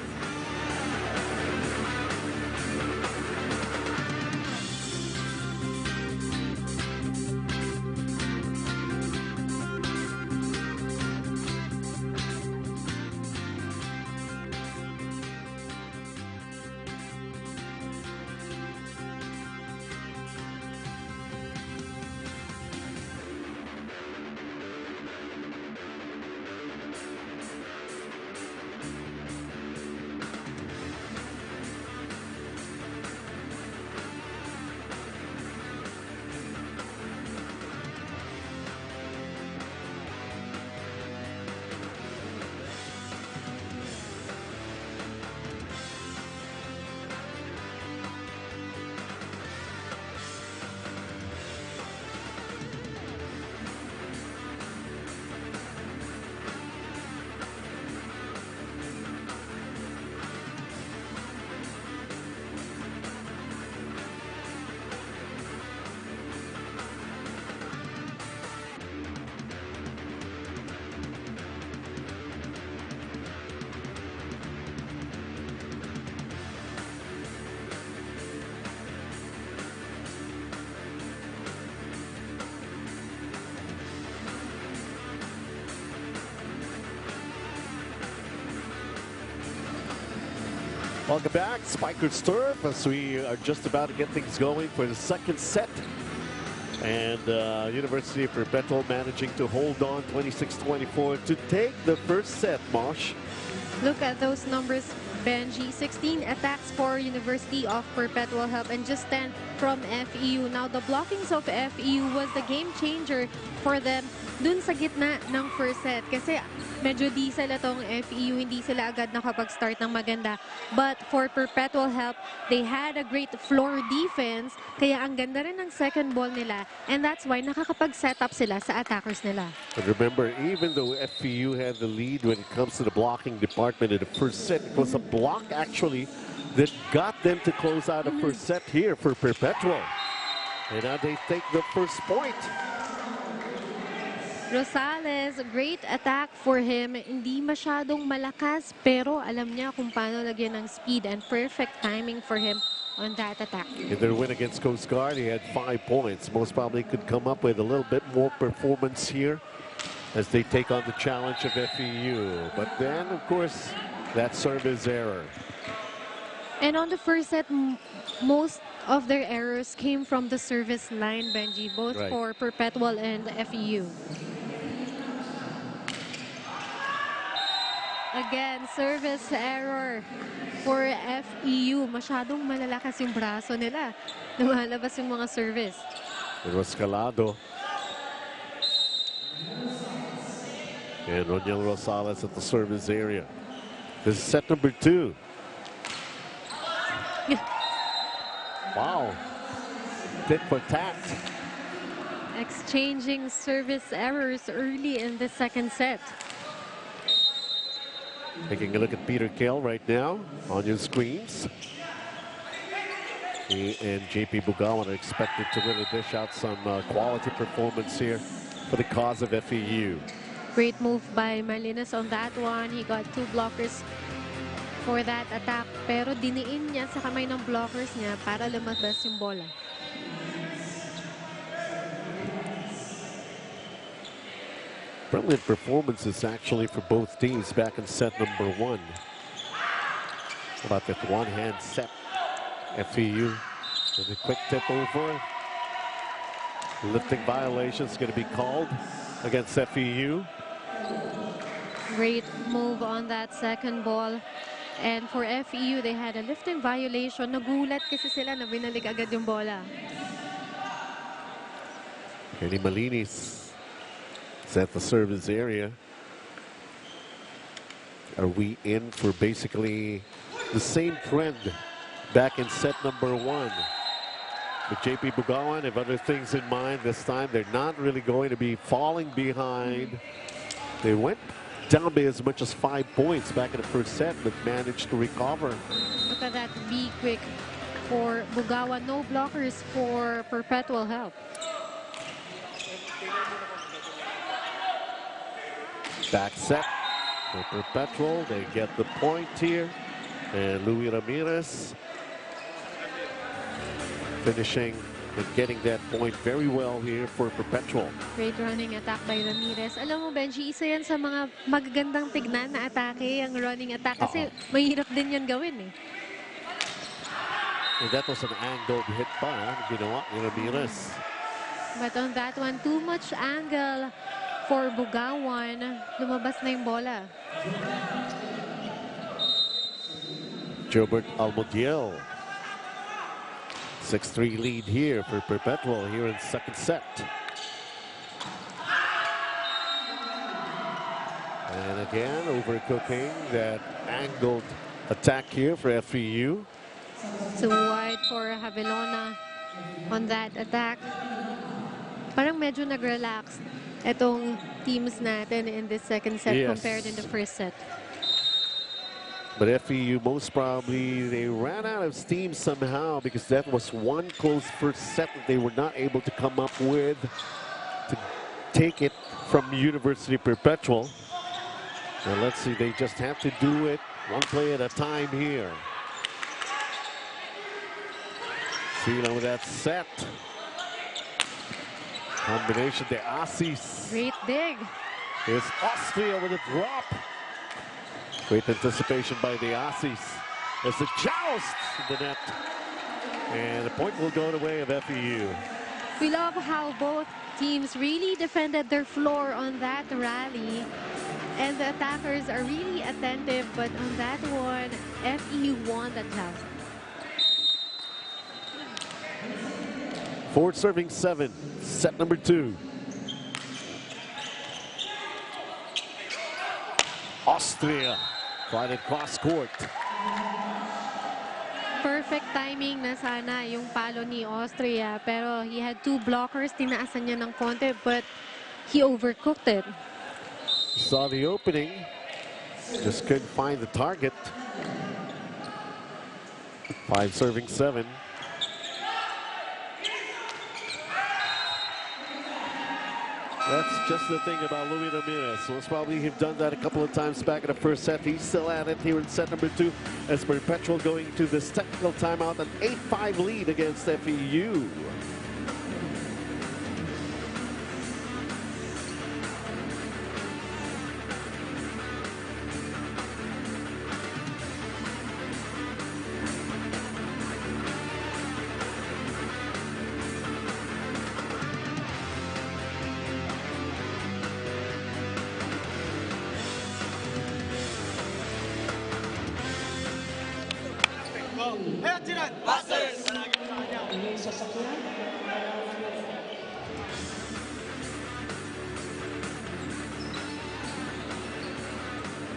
Welcome back, Spiker's Turf, as we are just about to get things going for the second set. And University of Perpetual managing to hold on 26-24 to take the first set, Mosh. Look at those numbers, Benji. 16 attacks for University of Perpetual Help and just 10 from FEU. Now, the blockings of FEU was the game changer for them dun sa gitna ng first set. Kasi medyo diesel itong FEU, hindi sila agad nakapag-start ng maganda. But for Perpetual Help, they had a great floor defense. Kaya ang ganda rin ng second ball nila. And that's why nakakapag-set up sila sa attackers nila. But remember, even though FEU had the lead when it comes to the blocking department in the first set, it was a block actually that got them to close out the first set here for Perpetual. And now they take the first point. Rosales, great attack for him. Hindi masyadong malakas, pero alam niya kung paano lagyan ng speed and perfect timing for him on that attack. In their win against Coast Guard, he had 5 points. Most probably could come up with a little bit more performance here as they take on the challenge of FEU. But then, of course, that service error. And on the first set, most of their errors came from the service line, Benji, both for Perpetual and FEU. Again, service error for FEU. Masyadong malalakas yung braso nila. Lumalabas yung mga service. It was Calado. And Roniel Rosales at the service area. This is set number 2. Wow. Tit for tat. Exchanging service errors early in the second set. Taking a look at Peter Kell right now on your screens. He and JP Bugawan are expected to really dish out some quality performance here for the cause of FEU. Great move by Malinas on that one. He got 2 blockers for that attack. Pero diniin niya sa kamay ng blockers niya para lumabas yung bola. Brilliant performances actually for both teams back in set number 1. About that one-hand set. FEU with a quick tip over. Lifting violation is going to be called against FEU. Great move on that second ball. And for FEU, they had a lifting violation. Nagulat kasi sila na binalik agad yung bola. Kenny Malinis is at the service area. Are we in for basically the same trend back in set number 1? But JP Bugawan have other things in mind this time. They're not really going to be falling behind. They went down by as much as 5 points back in the first set, but managed to recover. Look at that, be quick for Bugawan. No blockers for Perpetual Help. Back set for Perpetual. They get the point here. And Louis Ramirez finishing and getting that point very well here for Perpetual. Great running attack by Ramirez. Alam mo, Benji, isa yan sa mga magagandang tignan na atake, ang running attack. Kasi mahirap din yan gawin eh. And that was an angled hit pa, ginawa ni Ramirez. But on that one, too much angle for Bugawan. Lumabas na yung bola. Gilbert Almodiel. 6-3 lead here for Perpetual here in second set. And again, overcooking that angled attack here for FEU. So wide for Havilona on that attack. Parang medyo nag-relax itong teams natin in this second set compared in the first set. But FEU most probably, they ran out of steam somehow because that was one close first set that they were not able to come up with to take it from University Perpetual. And let's see, they just have to do it one play at a time here. Feeling with that set. Combination, the Aussies. Great dig. Here's Austria with a drop. Great anticipation by the Aussies. There's a joust in the net. And the point will go the way of FEU. We love how both teams really defended their floor on that rally. And the attackers are really attentive, but on that one, FEU won that joust. Forward serving 7, set number 2. Austria fighting cross court. Perfect timing na sana yung palo ni Austria, pero he had 2 blockers, tinaasan niya ng konti, but he overcooked it. Saw the opening, just couldn't find the target. 5 serving 7. That's just the thing about Louis Ramirez. Most probably have done that a couple of times back in the first set. He's still at it here in set number 2 as Perpetual going to this technical timeout, an 8-5 lead against FEU.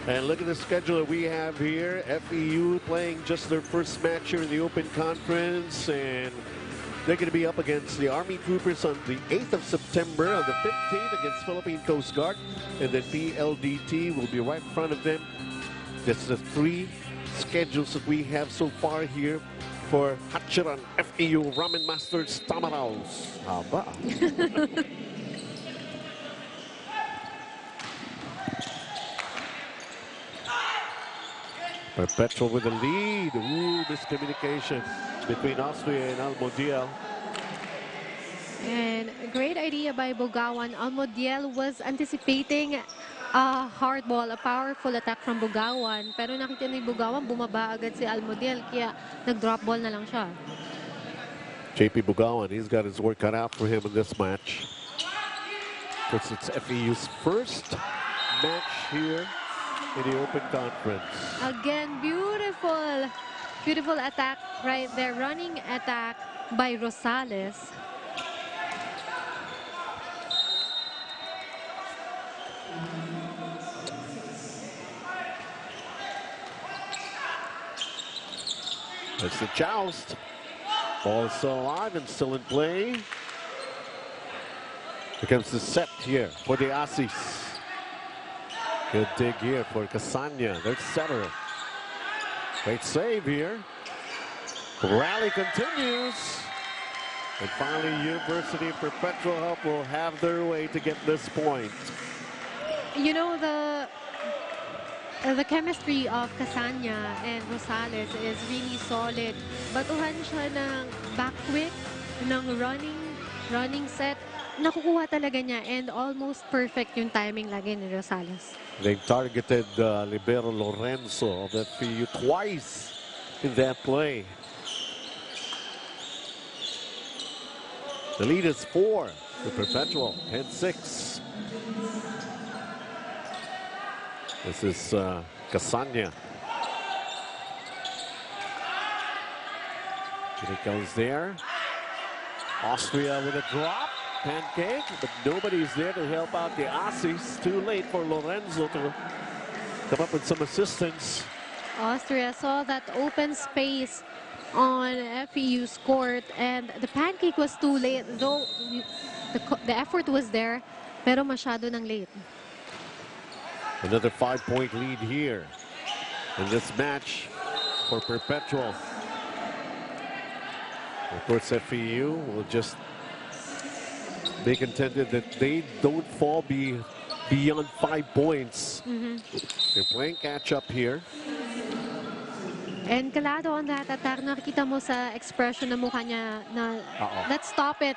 And look at the schedule that we have here. FEU playing just their first match here in the Open Conference, and they're going to be up against the Army Troopers on the 8th of September, on the 15th against Philippine Coast Guard, and then PLDT will be right in front of them. That's the 3 schedules that we have so far here for Hachiran FEU Ramen Masters Tamaraos. Haba. Perpetual with the lead. Ooh, miscommunication between Austria and Almodiel. And a great idea by Bugawan. Almodiel was anticipating a hard ball, a powerful attack from Bugawan. Pero nakita ni Bugawan, bumaba agad si Almodiel. Kaya nag-drop ball na lang siya. JP Bugawan, he's got his work cut out for him in this match. Of course, it's FEU's first match here in the Open Conference. Again, beautiful, beautiful attack right there. Running attack by Rosales. It's the joust. Ball is still alive and still in play. Here comes the set here for the Aussies. Good dig here for Casania, their setter. Great save here. Rally continues. And finally, University of Perpetual Help will have their way to get this point. You know, the chemistry of Casania and Rosales is really solid. Batuhan siya ng back quick, ng running set. Nakukuha talaga niya and almost perfect yung timing lagi ni Rosales. They targeted Libero Lorenzo of FEU twice in that play. The lead is 4 to Perpetual, 10-6. This is Casania. Here it goes there. Austria with a drop. Pancake, but nobody's there to help out the Aussies. Too late for Lorenzo to come up with some assistance. Austria saw that open space on FEU's court and the pancake was too late, though the effort was there, pero masyado nang late. Another 5-point lead here in this match for Perpetual. Of course, FEU will just be contended that they don't fall beyond 5 points. They're playing catch up here. And kalado on that attack, nakikita mo sa expression ng mukha niya na let's stop it.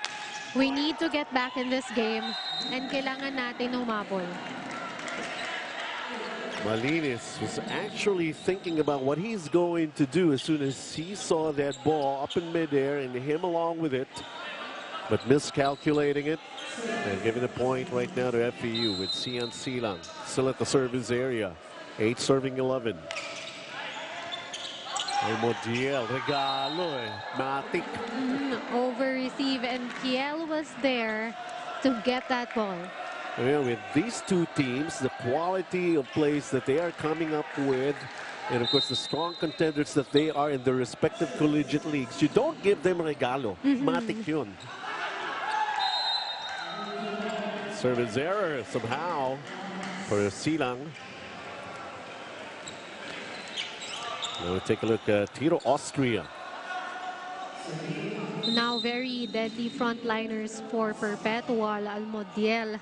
We need to get back in this game and kailangan natin humabol. Malinis was actually thinking about what he's going to do as soon as he saw that ball up in midair and him along with it, but miscalculating it and giving a point right now to FEU with Sian Silang still at the service area. 8 serving 11. Modiel, regalo matik. Over receive and Kiel was there to get that ball. Well, with these two teams, the quality of plays that they are coming up with, and of course the strong contenders that they are in their respective collegiate leagues, you don't give them regalo. Matik yun. Service error somehow for Silang. Now we'll take a look at Tiro Austria. Now very deadly frontliners for Perpetual, Almodiel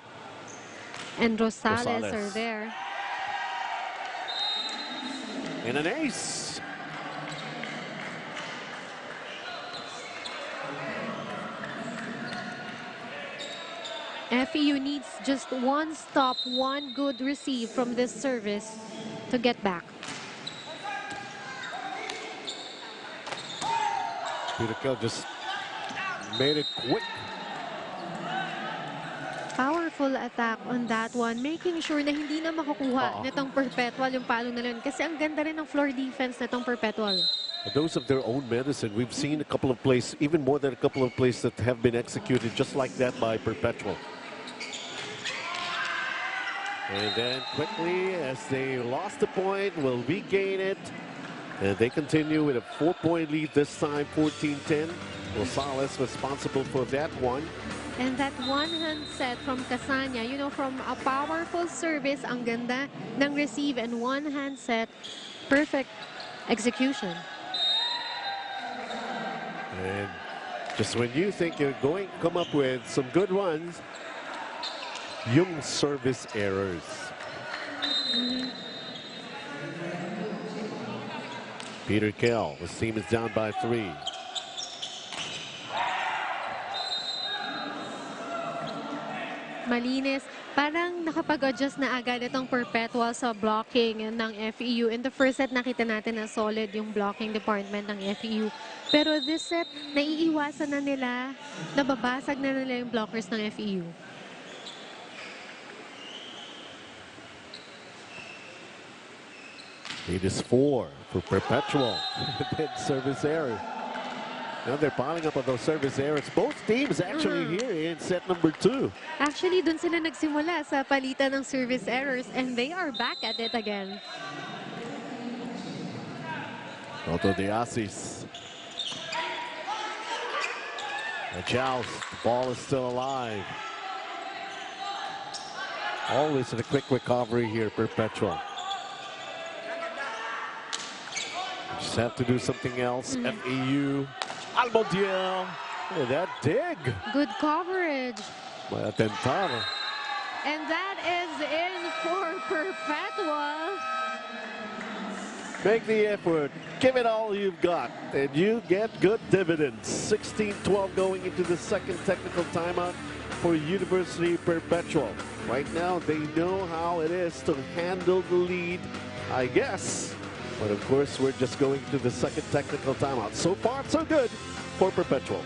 and Rosales are there. And an ace. FEU needs just one stop, one good receive from this service to get back. Peter just made it quick. Powerful attack on that one, making sure na hindi na makukuha nitong Perpetual yung palong na yun. Kasi ang ganda rin ng floor defense nitong Perpetual. Those of their own medicine, we've seen a couple of plays, even more than a couple of plays that have been executed just like that by Perpetual. And then quickly, as they lost the point, will regain it. And they continue with a 4-point lead this time, 14-10. Rosales responsible for that one. And that one-hand set from Casania, you know, from a powerful service, ang ganda ng receive and one-hand set, perfect execution. And just when you think you're going to come up with some good runs, yung service errors. Peter Kell, his team is down by 3. Malinis. Parang nakapag-adjust na agad itong Perpetual sa blocking ng FEU. In the first set, nakita natin na solid yung blocking department ng FEU. Pero this set, naiiwasan na nila, nababasag na nila yung blockers ng FEU. Lead is 4 for Perpetual. Then service error. Now they're piling up on those service errors. Both teams actually here in set number 2. Actually, dun sila nagsimula sa palitan ng service errors and they are back at it again. Otto de Asis. The joust. The ball is still alive. Always in a quick recovery here, Perpetual. Just have to do something else. FEU. Almodiel. Look at that dig. Good coverage. By Atentar. And that is in for Perpetual. Make the effort. Give it all you've got, and you get good dividends. 16-12 going into the second technical timeout for University Perpetual. Right now, they know how it is to handle the lead, I guess. But of course, we're just going to the second technical timeout. So far, so good for Perpetual.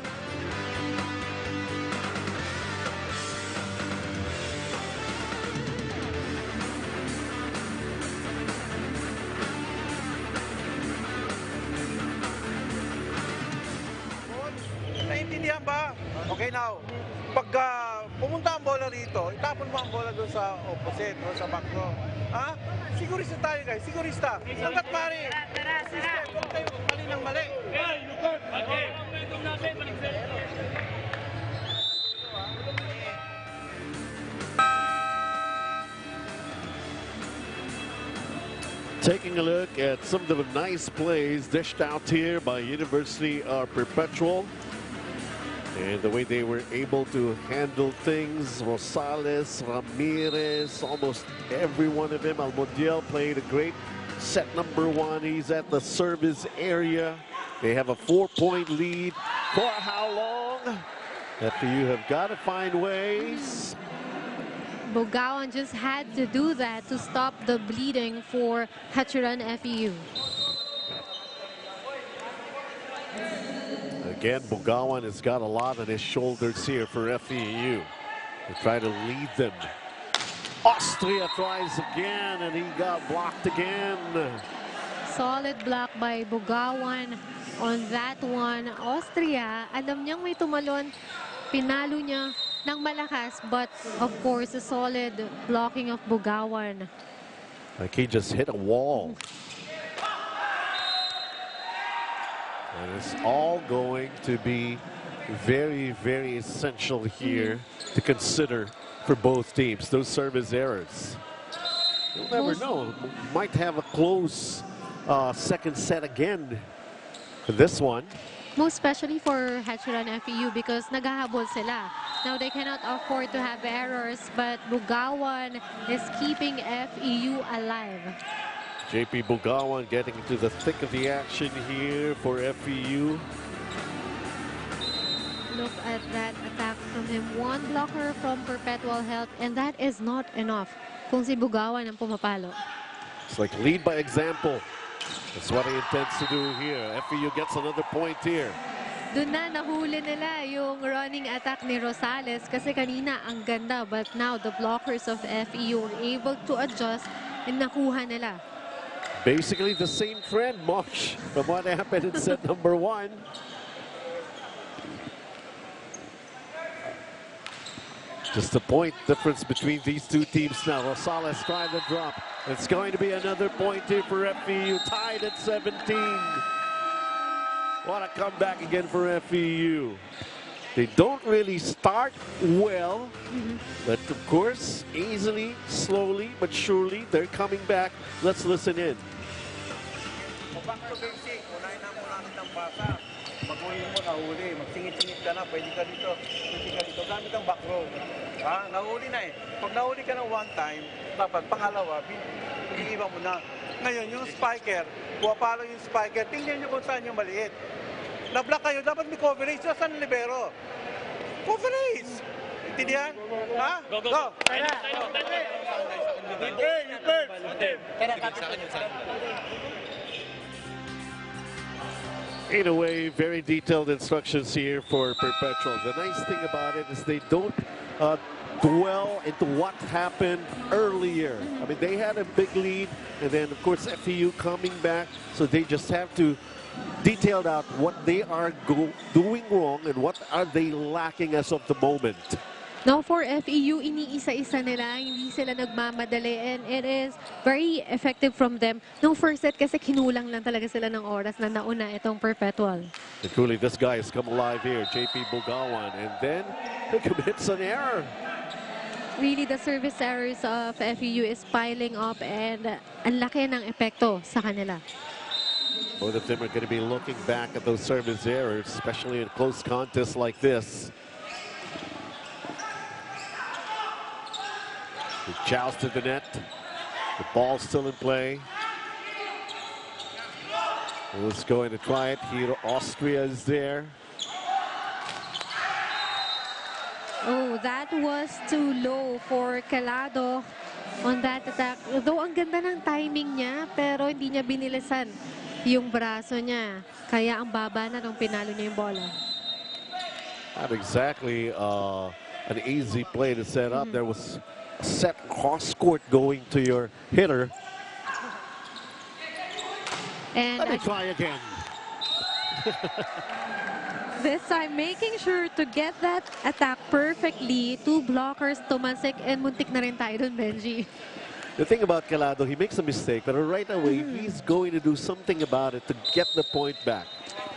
Naintindihan ba? Okay, now, pag pumunta ang bola rito, itapon mo ang bola doon sa opposite o sa back row. Ha? Sigurista tayo, guys. Sigurista. Hanggat mari. System. Huwag tayo mali ng mali. Taking a look at some of the nice plays dished out here by University Perpetual. And the way they were able to handle things, Rosales, Ramirez, almost every one of them. Almodiel played a great set number 1. He's at the service area. They have a 4-point lead. For how long? FEU have got to find ways. Bugawan just had to do that to stop the bleeding for Hachuran FEU. Again, Bugawan has got a lot on his shoulders here for FEU. They try to lead them. Austria tries again, and he got blocked again. Solid block by Bugawan on that one. Austria, alam niyang may tumalon. Pinalo niya ng malakas, but of course, a solid blocking of Bugawan. Like he just hit a wall. And it's all going to be very, very essential here to consider for both teams. Those service errors. You'll never know. Might have a close second set again for this one. Most especially for Hachuran FEU because naghahabol sila. Now they cannot afford to have errors, but Bugawan is keeping FEU alive. JP Bugawan getting into the thick of the action here for FEU. Look at that attack from him. One blocker from Perpetual help, and that is not enough kung si Bugawan ang pumapalo. It's like lead by example. That's what he intends to do here. FEU gets another point here. Doon na nahuli nila yung running attack ni Rosales kasi kanina ang ganda, but now the blockers of FEU were able to adjust and nakuha nila. Basically the same trend, Mosh, from what happened in set number 1. Just a point difference between these two teams now. Rosales trying to drop. It's going to be another point here for FEU, tied at 17. What a comeback again for FEU. They don't really start well, but of course, easily, slowly, but surely, they're coming back. Let's listen in. Back to basic. Unahin na muna kitang basa. Maguhin mo, nahuli. Magsingit-singit ka na. Pwede ka dito. Pwede ka dito. Gamit ang back row. Ha? Nahuli na eh. Pag nahuli ka ng one time, dapat pangalawa, pag-iiba mo na. Ngayon, yung spiker, pumapalo yung spiker, tingnan nyo kung saan yung maliit. Na-block kayo, dapat may coverage. So, saan ang libero? Coverage! Intindihan? Ha? Go, go, Go! go. In a way, very detailed instructions here for Perpetual. The nice thing about it is they don't dwell into what happened earlier. I mean, they had a big lead, and then, of course, FEU coming back, so they just have to detail out what they are doing wrong and what are they lacking as of the moment. Now for FEU, iniisa-isa nila, hindi sila nagmamadali, and it is very effective from them. Nung first set kasi kinulang lang talaga sila ng oras na nauna itong Perpetual. And truly, this guy has come alive here, JP Bugawan, and then he commits an error. Really, the service errors of FEU is piling up, and ang laki ng epekto sa kanila. Both of them are going to be looking back at those service errors, especially in a close contest like this. He jousted the net. The ball's still in play. Who's going to try it? Here, Austria is there. Oh, that was too low for Calado on that attack. Though ang ganda ng timing niya, pero hindi niya binilisan yung braso niya. Kaya ang baba na nung pinalo niya yung bola. Not exactly an easy play to set up. There was a set cross court going to your hitter. And Let me try again. this time, making sure to get that attack perfectly. Two blockers, tumansik, and muntik na rin tayo dun, Benji. The thing about Calado, he makes a mistake, but right away, he's going to do something about it to get the point back.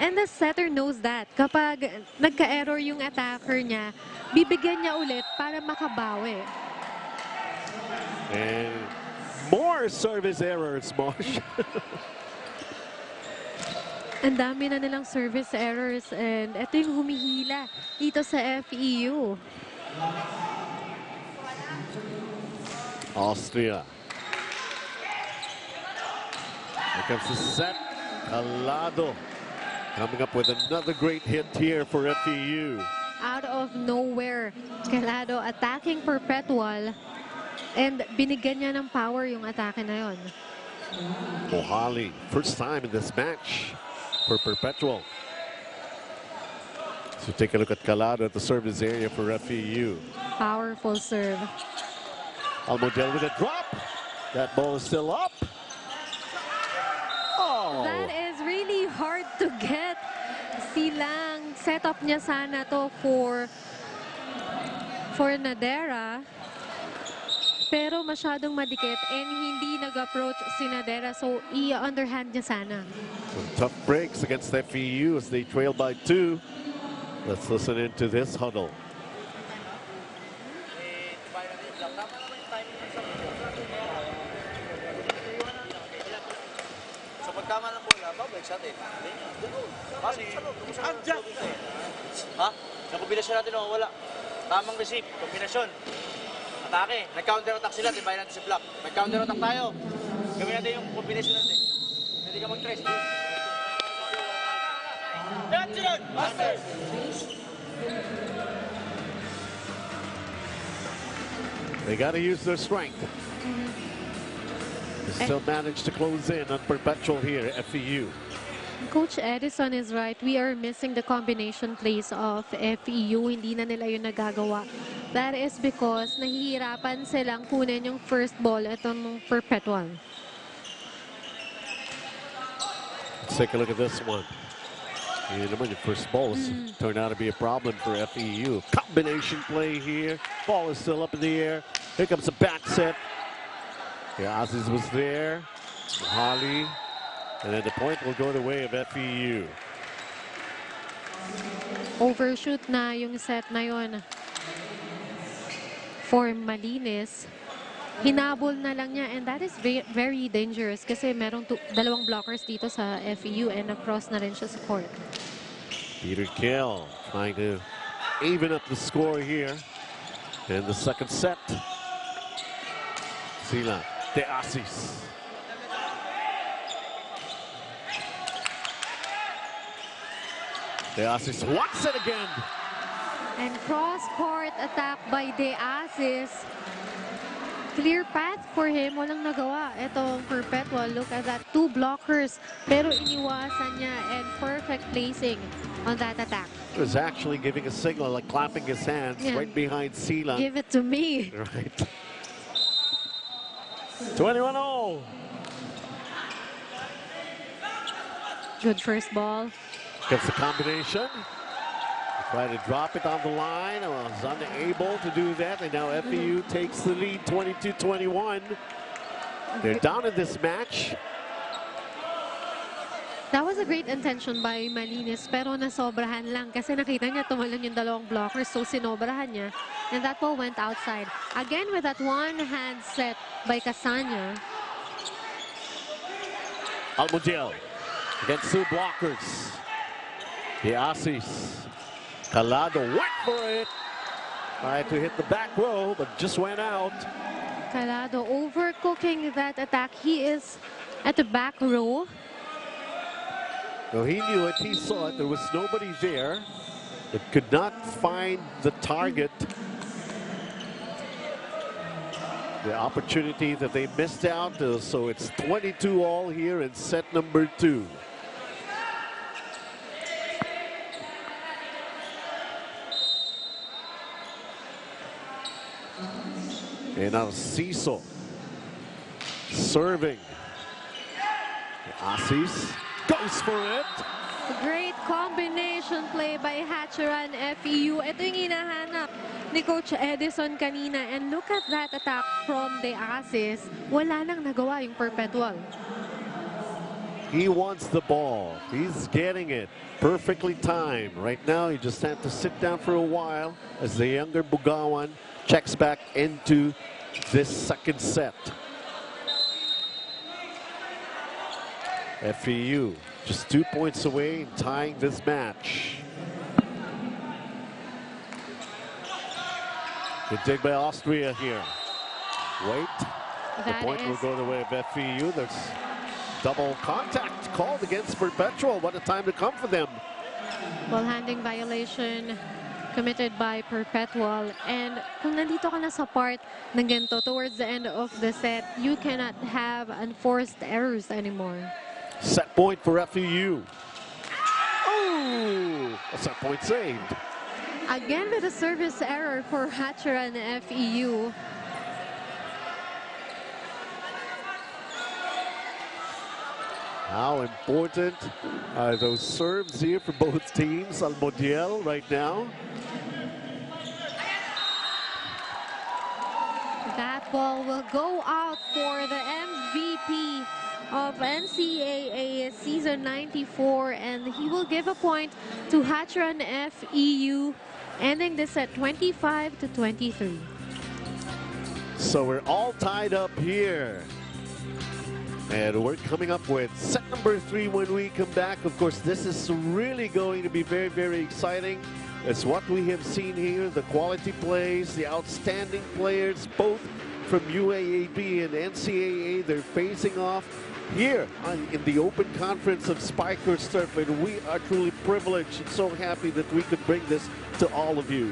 And the setter knows that. Kapag nagka-error yung attacker niya, bibigyan niya ulit para makabawi. And more service errors, Marsh. Ang dami na nilang service errors, and ito yung humihila dito sa FEU. Austria. Here comes the set. Calado coming up with another great hit here for FEU. Out of nowhere, Calado attacking Perpetual, and binigyan niya ng power yung atake na yon. Mohali, first time in this match for Perpetual. So take a look at Calado at the service area for FEU. Powerful serve. Almodel with a drop. That ball is still up. Oh! That is really hard to get. Silang setup niya sana to for Nadera. Pero masyadong madikit and hindi nag-approach si Nadera, so i-underhand niya sana. Some tough breaks against FEU as they trail by 2. Let's listen into this huddle. So pagtama ng bola, babalik sa atin. Kasi, andyan! Ha? Sa kombinasyon natin wala. Tamang receive, kombinasyon. Atake, nag-counter attack sila, tibayan natin si block. Nag-counter attack tayo. Gawin natin yung kombinasyon natin. Pwede ka mag-trace. Master! They got to use their strength. They still managed to close in on Perpetual here at FEU. Coach Edison is right. We are missing the combination plays of FEU. Hindi na nila yun nagagawa. That is because nahihirapan silang kunin yung first ball itong Perpetual. Let's take a look at this one. And the first ball turned out to be a problem for FEU. Combination play here. Ball is still up in the air. Here comes the back set. Aziz was there. Holly. And then the point will go the way of FEU. Overshoot na yung set na yun for Malinis. Hinabol na lang niya, and that is very dangerous kasi merong dalawang blockers dito sa FEU and across na rin siya sa court. Peter Kell trying to even up the score here in the second set. Sila de Asis. The Aussies wants it again. And cross-court attack by De Asis. Clear path for him. Walang nagawa. Itong Perpetual. Look at that. 2 blockers. Pero iniwasan niya and perfect placing on that attack. He was actually giving a signal, like clapping his hands right behind Sila. Give it to me. Right. 21-0. Good first ball. Gets the combination. Try to drop it on the line. Was unable to do that. And now FEU takes the lead 22-21. They're down in this match. That was a great intention by Malinis, pero nasobrahan lang kasi nakita niya tumalon yung dalawang blockers, so sinobrahan niya. And that ball went outside. Again with that one-hand set by Casanya. Almudiel against 2 blockers. The Aussies. Calado went for it. Tried to hit the back row, but just went out. Calado overcooking that attack. He is at the back row. No, he knew it. He saw it. There was nobody there. But could not find the target. The opportunity that they missed out. So it's 22-all here in set number 2. And now Ciso serving. The Aussies goes for it. Great combination play by Hatcheran FEU. Ito yung hinahanap ni Coach Edison kanina. And look at that attack from the Aussies. Wala nang nagawa yung Perpetual. He wants the ball. He's getting it. Perfectly timed. Right now, he just had to sit down for a while as the younger Bugawan checks back into this second set. FEU just 2 points away in tying this match. Good dig by Austria here. Wait. The point will go the way of FEU. There's double contact called against Perpetual. What a time to come for them. Ball handling violation committed by Perpetual. And kung nandito ka na sa part ng ganito, towards the end of the set, you cannot have enforced errors anymore. Set point for FEU. Oh, a set point saved. Again with a service error for Hatcheran FEU. How important are those serves here for both teams? Almudiel right now. That ball will go out for the MVP of NCAA season 94, and he will give a point to Hatcheran FEU, ending this at 25-23. So we're all tied up here. And we're coming up with set number 3 when we come back. Of course, this is really going to be very, very exciting. It's what we have seen here, the quality plays, the outstanding players, both from UAAP and NCAA. They're facing off here in the Open Conference of Spikers Turf. And we are truly privileged and so happy that we could bring this to all of you.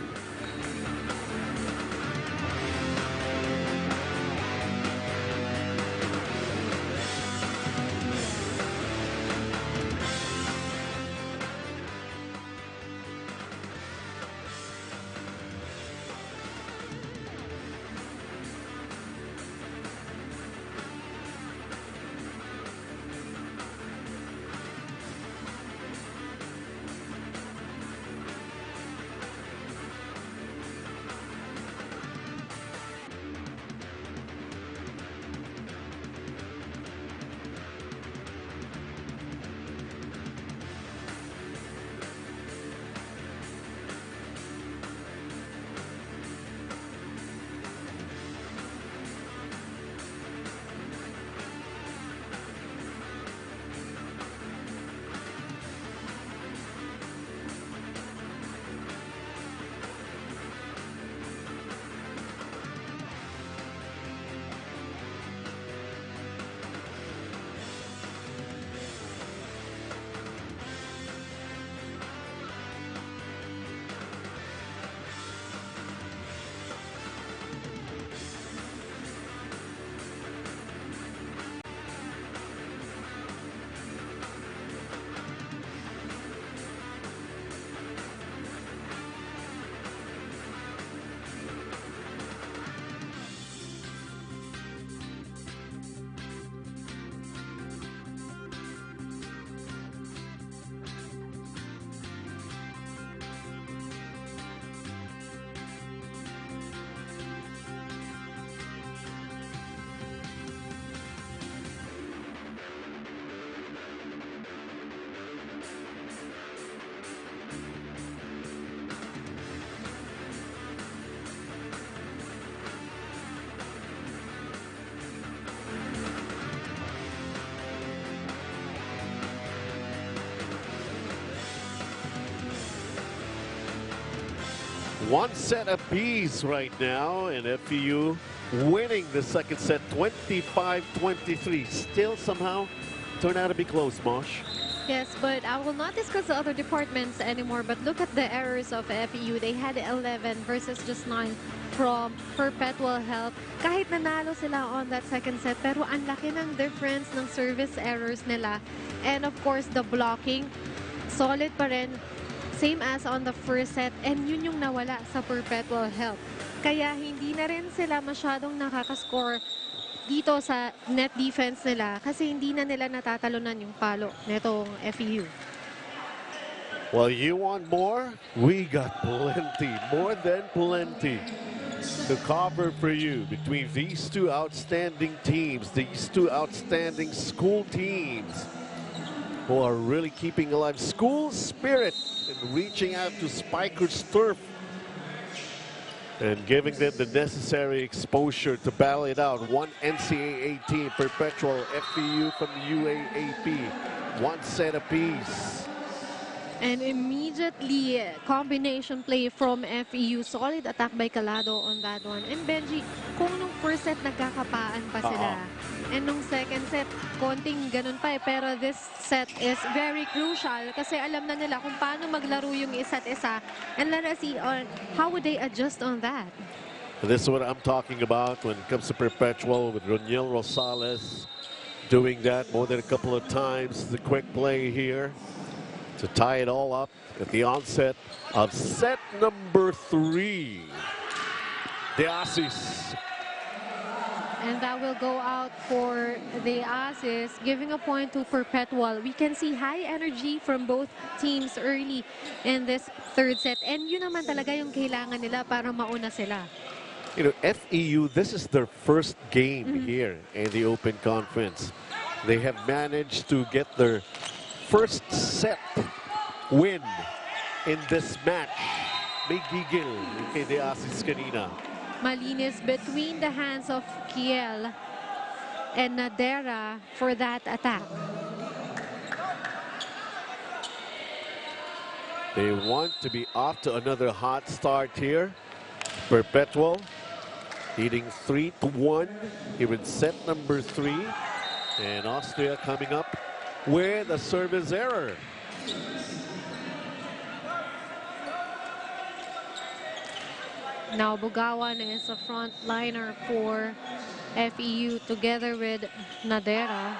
One set apiece right now, and FEU winning the second set 25-23. Still somehow turned out to be close, Mosh. Yes, but I will not discuss the other departments anymore, but look at the errors of FEU. They had 11 versus just 9 from Perpetual Health. Kahit nanalo sila on that second set, pero ang laki ng difference ng service errors nila. And of course, the blocking, solid pa rin. Same as on the first set, and yun yung nawala sa Perpetual Health. Kaya hindi na rin sila masyadong nakakascore dito sa net defense nila kasi hindi na nila natatalunan yung palo netong FEU. Well, you want more? We got plenty, more than plenty to cover for you between these two outstanding teams, these two outstanding school teams who are really keeping alive school spirit and reaching out to Spikers turf and giving them the necessary exposure to battle it out. One NCAA team, Perpetual, FEU from the UAAP, one set apiece. And immediately, combination play from FEU. Solid attack by Calado on that one. And Benji, kung nung first set nagkakapaan pa sila. And nung second set, konting ganun pa eh. Pero this set is very crucial kasi alam na nila kung paano maglaro yung isa't isa. And let us see on how would they adjust on that. This is what I'm talking about when it comes to Perpetual with Roniel Rosales doing that more than a couple of times. The quick play here to tie it all up at the onset of set number 3. The Aussies. And that will go out for the Aussies, giving a point to Perpetual. We can see high energy from both teams early in this third set. And yun naman talaga yung kailangan nila para mauna sila. You know, FEU, this is their first game here in the Open Conference. They have managed to get their first set win in this match. May gigil kay the Aussies kanina. Malinis between the hands of Kiel and Nadera for that attack. They want to be off to another hot start here. Perpetual leading 3-1 here in set number 3. And Austria coming up with a service error. Now Bugawan is a front liner for FEU together with Nadera.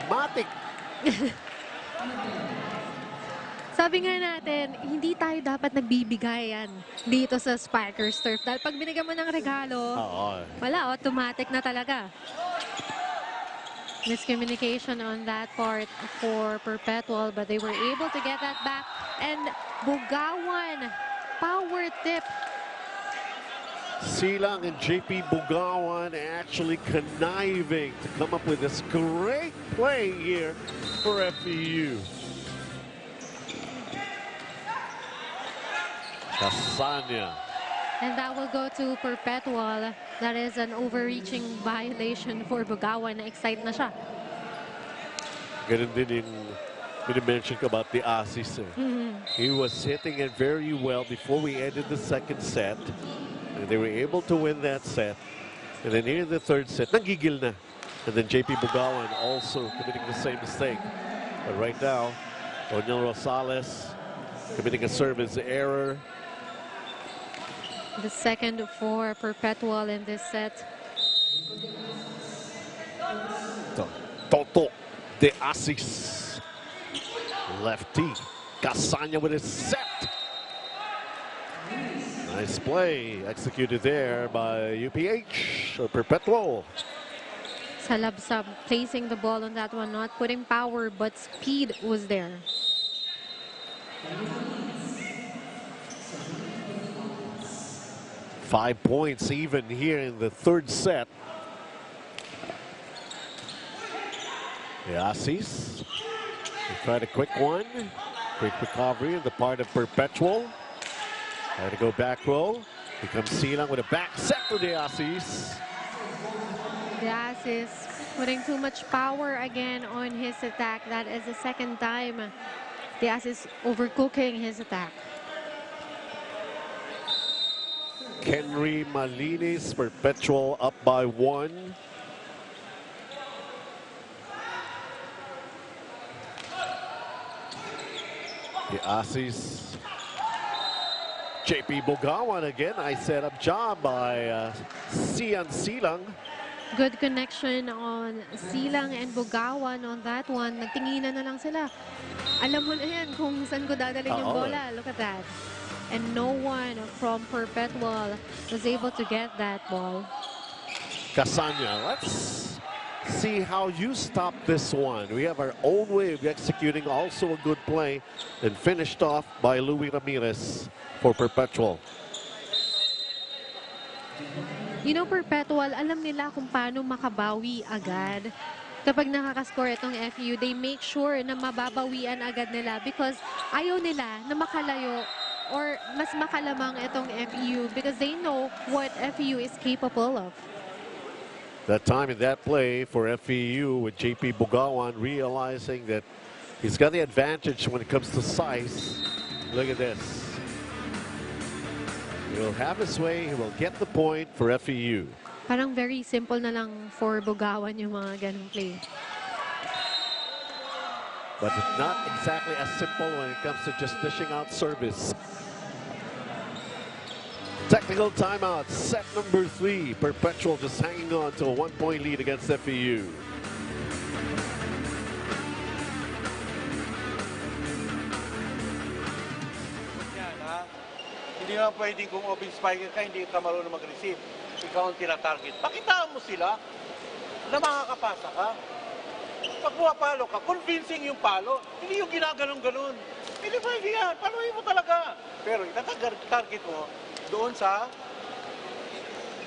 Matik. Sabi nga natin, hindi tayo dapat nagbibigayan dito sa Spikers Turf. Dahil pag binigyan mo ng regalo, wala, automatic na talaga. Miscommunication on that part for Perpetual, but they were able to get that back. And Bugawan, power tip. Silang and JP Bugawan actually conniving to come up with this great play here for FEU. Kasanya. And that will go to Perpetual. That is an overreaching violation for Bugawan. Na-excite na siya. Ganun din yung mention ko about the Aussies. He was hitting it very well before we ended the second set. And they were able to win that set. And then here in the third set, nagigil na. And then JP Bugawan also committing the same mistake. But right now, Roniel Rosales committing a service error. The second for Perpetual in this set. Toto de Asis. Lefty. Casanya with his set. Nice play executed there by UPH or Perpetual. Salabsab placing the ball on that one, not putting power, but speed was there. Five points even here in the third set. The Aussies tried a quick one. Quick recovery on the part of Perpetual. Try to go back row. Here comes Silang with a back set to the Aussies. The Aussies putting too much power again on his attack. That is the second time Diaz is overcooking his attack. Henry Malinis, Perpetual up by 1. The Aussies. JP Bugawan again. Nice setup job by Sian Silang. Good connection on Silang and Bugawan on that one. Nagtinginan na lang sila. Alam mo na yan kung saan ko dadalhin yung bola. Look at that. And no one from Perpetual was able to get that ball. Casanya, let's see how you stop this one. We have our own way of executing, also a good play, and finished off by Louis Ramirez for Perpetual. You know, Perpetual, alam nila kung paano makabawi agad. Kapag nakakascore itong FEU, they make sure na mababawian agad nila because ayaw nila na makalayo or mas makalamang itong FEU because they know what FEU is capable of. That time in that play for FEU with JP Bugawan realizing that he's got the advantage when it comes to size. Look at this. He'll have his way. He will get the point for FEU. Parang very simple na lang for Bugawan yung mga ganung play. But it's not exactly as simple when it comes to just dishing out service. Technical timeout, set number 3. Perpetual just hanging on to a 1-point lead against FEU. Yan, ha? Hindi nga pwedeng kung open spiker ka, hindi ka marunong mag-receive. Ikaw ang tinatarget. Pakitaan mo sila na makakapasa ka. Pag pumapalo ka, convincing yung palo. Hindi yung ginaganon-ganon. Hindi pwede yan. Paluin mo talaga. Pero itatarget mo doon sa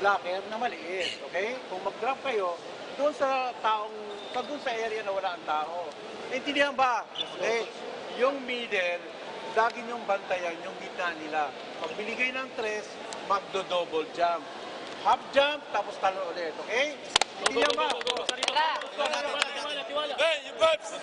blocker na maliit. Okay? Kung mag-grab kayo, doon sa doon sa area na wala ang tao. Intindihan ba? Okay? Yung middle, lagi niyong bantayan yung gitna nila. Pag binigay ng 3, magdo-double jump. Half jump, tapos talo ulit. Okay? Intindihan ba? Hey, you babs!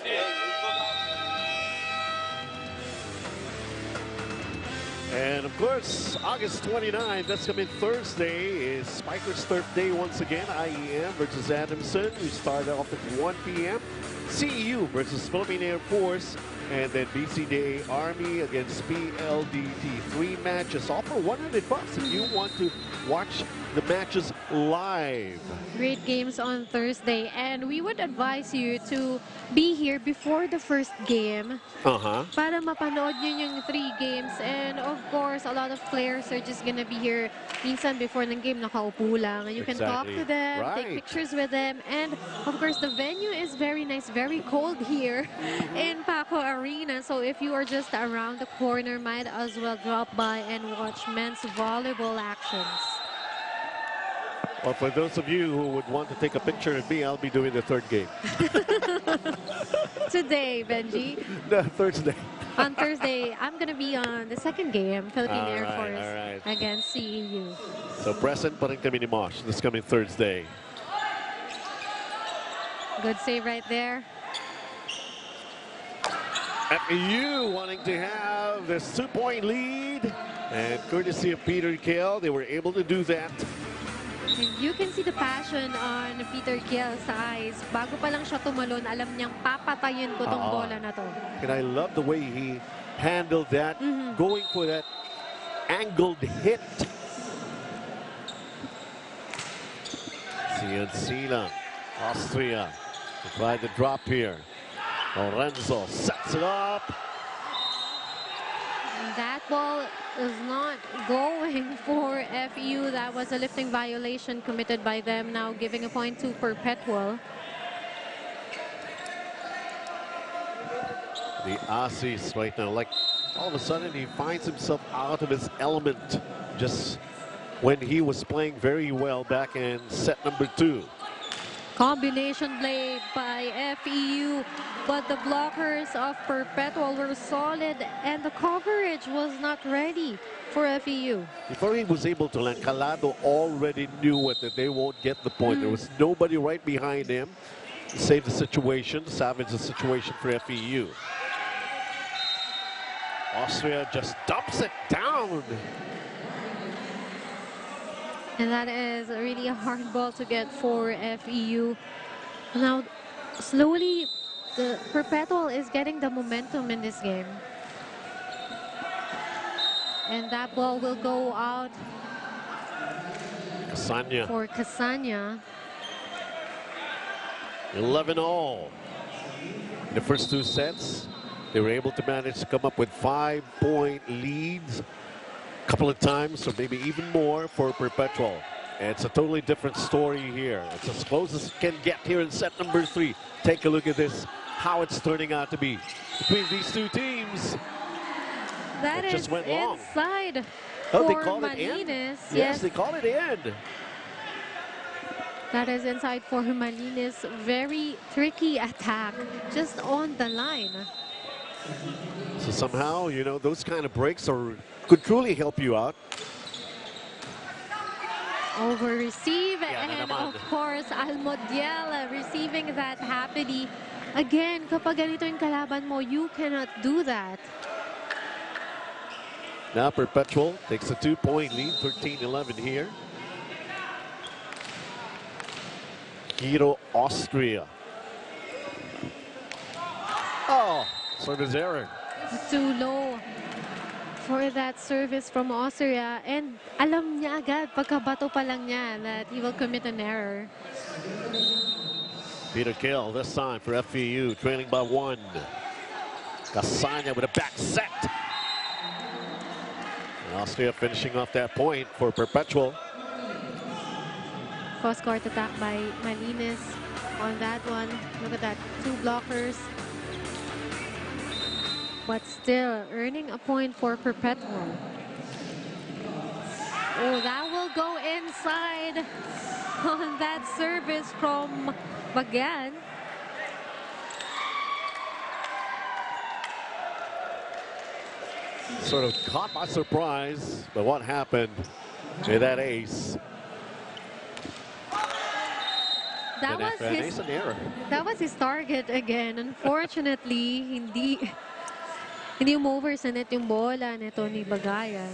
And of course, August 29, that's coming Thursday, is Spikers Turf Day once again. IEM versus Adamson. We start off at 1 p.m. CEU versus Philippine Air Force. And then BCDA Army against PLDT. 3 matches, all for $100 if you want to watch the matches live. Great games on Thursday, and we would advise you to be here before the first game para mapanood nyo yung 3 games. And of course, a lot of players are just gonna be here minsan before ng game, nakaupo lang. And you can talk to them, take pictures with them. And of course, the venue is very nice, very cold here in Paco Arena. So if you are just around the corner, might as well drop by and watch men's volleyball actions. Well, for those of you who would want to take a picture of me, I'll be doing the 3rd game. Today, Benji. No, Thursday. On Thursday, I'm going to be on the 2nd game, Philippine Air Force against CEU. So present pa rin kami ni Mosh this coming Thursday. Good save right there. FEU wanting to have this 2-point lead. And courtesy of Peter Kale, they were able to do that. And you can see the passion on Peter Kiel's eyes. Bago pa lang siya tumalon, alam niyang papatayin ko tong bola na to. And I love the way he handled that, going for that angled hit. Sian Silang, Austria, to try the drop here. Lorenzo sets it up. That ball is not going for FEU. That was a lifting violation committed by them, now giving a point to Perpetual. The Aussies right now, like all of a sudden he finds himself out of his element just when he was playing very well back in set number 2. Combination play by FEU, but the blockers of Perpetual were solid and the coverage was not ready for FEU. Before he was able to land, Calado already knew that they won't get the point. There was nobody right behind him to save the situation, salvage the situation for FEU. Austria just dumps it down. And that is really a hard ball to get for FEU. Now, slowly, the Perpetual is getting the momentum in this game. And that ball will go out Kasanya, for Kasanya. 11 all. In the first two sets, they were able to manage to come up with 5-point leads a couple of times, or maybe even more for Perpetual. It's a totally different story here. It's as close as it can get here in set number 3. Take a look at this, how it's turning out to be between these two teams. That It is just went long. inside Oh, they for called it in? Malines. Yes, they called it in. That is inside for Malines. Very tricky attack, just on the line. So somehow, you know, those kind of breaks could truly help you out. Over receive, Yeah, and naman. of course, Almodiel receiving that happily. Again, kapag ganito yung kalaban mo, you cannot do that. Now Perpetual takes a 2-point lead, 13-11 here. Hero Austria. Oh, service error. Too low for that service from Austria. And alam niya agad, pagkabato pa lang niya, that he will commit an error. Peter Kill this time for FEU, trailing by 1. Kasanya with a back set. Austria finishing off that point for Perpetual. Cross-court attack by Malines on that one. Look at that, 2 blockers. But still earning a point for Perpetual. Oh, that will go inside on that service from Bagan. Sort of caught by surprise, but what happened with that ace? That An was ace and error. That was his target again. Unfortunately, hindi umover sa net yung bola nito ni Bagayan.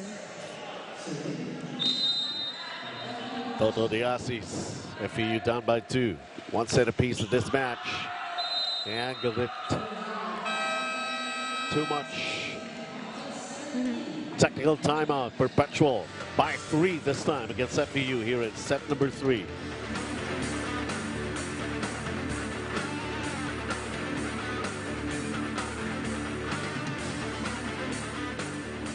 Toto Diasis, FEU down by 2. 1 set apiece of this match. Angled it. Too much. Technical timeout. Perpetual by 3 this time against FEU here in set number 3.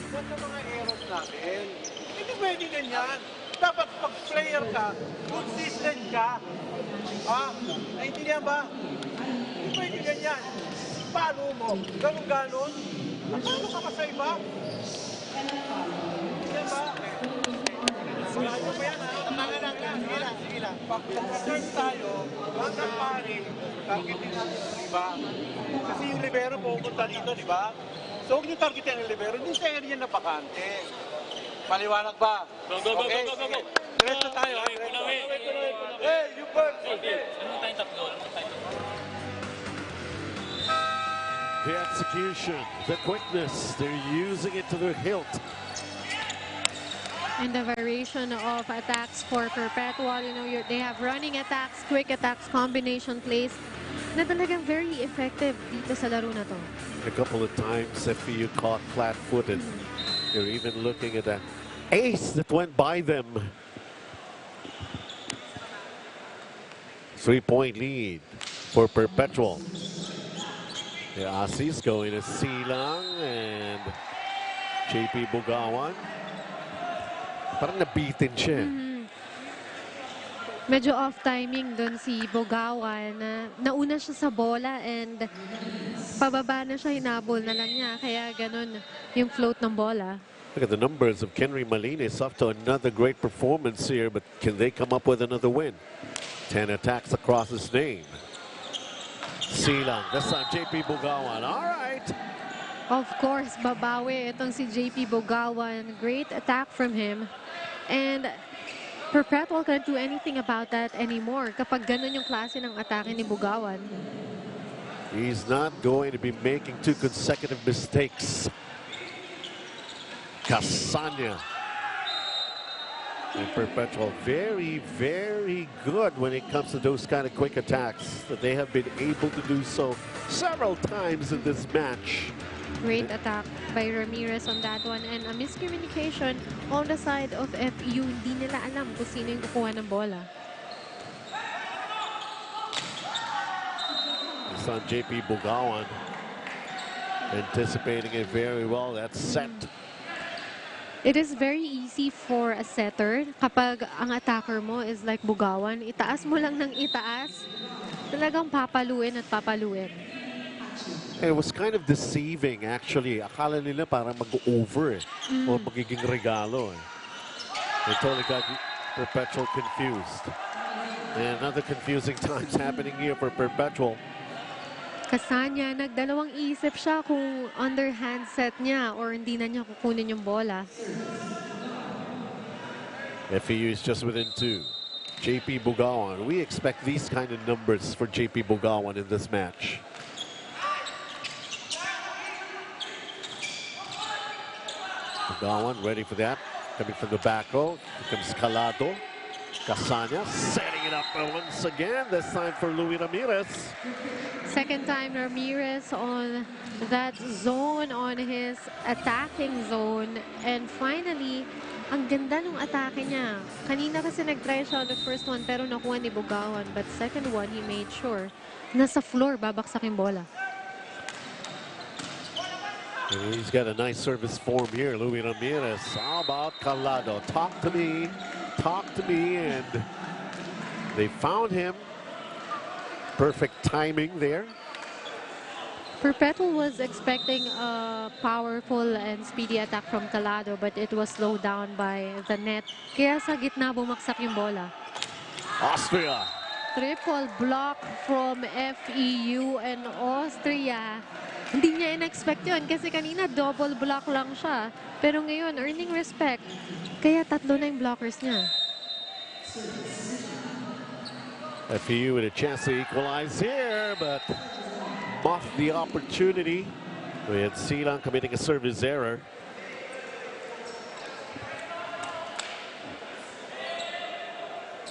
Huwag na mga errors natin. Hindi pwede ganyan. Dapat pag player ka, consistent ka. Ha? Naintindihan ba? Hindi pwede ganyan. Paano mo? Ganon-ganon? Paano ka pa sa iba? Naintindihan ba? Wala nyo ba yan, ha? Sige lang. Pag return tayo, hanggang pari, targetin natin sa iba. Kasi yung libero pupunta dito, di ba? So huwag niyo targetin ang libero, hindi sa area na bakante. Paliwanag ba? Go. Diretso tayo, ha? Hey, you first! The execution, the quickness, they're using it to their hilt. And the variation of attacks for Perpetual, you know, they have running attacks, quick attacks, combination plays na talagang very effective dito sa laro na to. A couple of times FEU caught flat-footed. They're even looking at that ace that went by them. 3-point lead for Perpetual. The Aussies going to Silang and JP Bugawan. Parang nabitin siya. Medyo off timing doon si Bugawan. Nauna siya sa bola and pababa na siya, hinabol na lang niya. Kaya ganun yung float ng bola. Look at the numbers of Kenry Malines, off to another great performance here, but can they come up with another win? 10 attacks across his name. Silang, this time JP Bugawan. All right. Of course, babawi itong si JP Bugawan. Great attack from him. And Perpetual can't do anything about that anymore kapag ganun yung klase ng atake ni Bugawan. He's not going to be making 2 consecutive mistakes. Casanya. And Perpetual very, very good when it comes to those kind of quick attacks. That they have been able to do so several times in this match. Great attack by Ramirez on that one. And a miscommunication on the side of FEU. Hindi nila alam kung sino yung kukuha ng bola. It's on JP Bugawan. Anticipating it very well. That's set. It is very easy for a setter kapag ang attacker mo is like Bugawan. Itaas mo lang ng itaas. Talagang papaluin at papaluin. It was kind of deceiving actually. Akala nila parang mag-over eh. O magiging regalo eh. They totally got Perpetual confused. And another confusing times happening here for Perpetual. Kasanya, nagdalawang isip siya kung underhand set niya or hindi na niya kukunin yung bola. FEU is just within 2. JP Bugawan. We expect these kind of numbers for JP Bugawan in this match. Bugawan ready for that. Coming from the back row. Here comes Calado. Casanya setting it up once again. This time for Luis Ramirez. Second time Ramirez on that zone, on his attacking zone. And finally, ang ganda ng atake niya. Kanina kasi nag-try siya on the first one pero nakuha ni Bugawan. But second one, he made sure nasa floor babaksak yung bola. And he's got a nice service form here, Luis Ramirez. How about Calado? Talk to me. Talk to me. And they found him. Perfect timing there. Perpetual was expecting a powerful and speedy attack from Calado, but it was slowed down by the net. Kaya sa gitna bumaksak yung bola. Austria. Triple block from FEU and Austria. Hindi niya in-expect yun kasi kanina double block lang siya. Pero ngayon, earning respect. Kaya tatlo na yung blockers niya. FEU with a chance to equalize here, but muffed the opportunity. We had Silang committing a service error.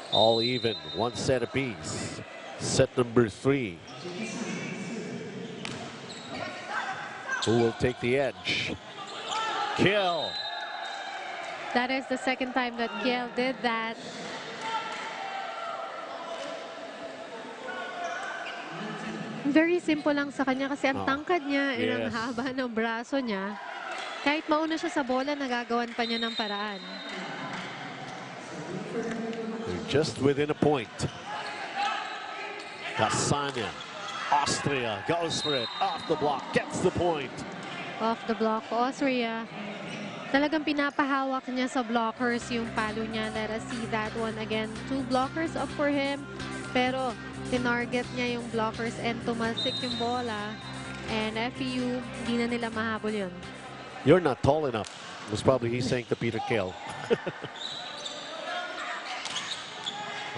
All even, one set apiece. Set number 3. Who will take the edge? Kill. That is the second time that Kiel did that. Very simple lang sa kanya kasi ang tangkad niya and ang haba ng braso niya. Kahit mauna siya sa bola, nagagawan pa niya ng paraan. They're just within a point. Casanya, Austria goes for it. Off the block, gets the point. Off the block, Austria. Talagang pinapahawak niya sa blockers yung palo niya. Let us see that one again. 2 blockers up for him. Pero tinarget niya yung blockers and tumalsik yung bola. And FEU, hindi na nila mahabol yun. You're not tall enough, was probably he saying to Peter Kale.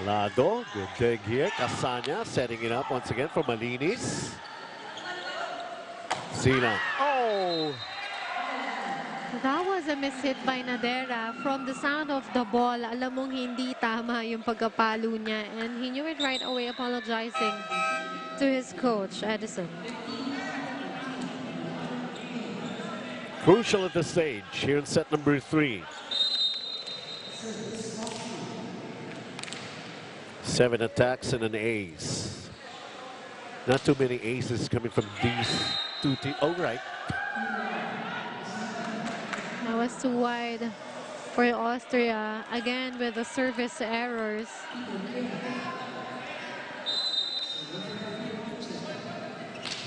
Lado, good dig here. Casanya setting it up once again for Malinis. Silang. Oh! That was a mishit by Nadera. From the sound of the ball, alam mong hindi tama yung pagkapalo niya. And he knew it right away, apologizing to his coach, Edison. Crucial at this stage here in set number 3. 7 attacks and an ace. Not too many aces coming from these 2 teams. Oh, right. That was too wide for Austria. Again, with the service errors.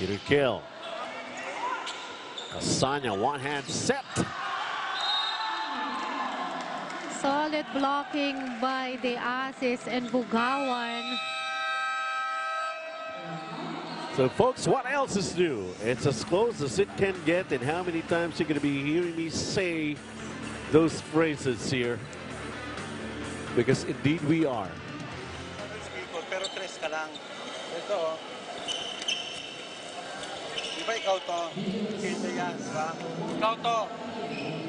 Peter Kill. Casanya, one hand set. Solid blocking by the Asis and Bugawan. So, folks, what else is new? It's as close as it can get, and how many times you're going to be hearing me say those phrases here? Because indeed we are. Pero 3 ka lang. Ito, di ba ikaw to? Kita yan, di ba? Ikaw to.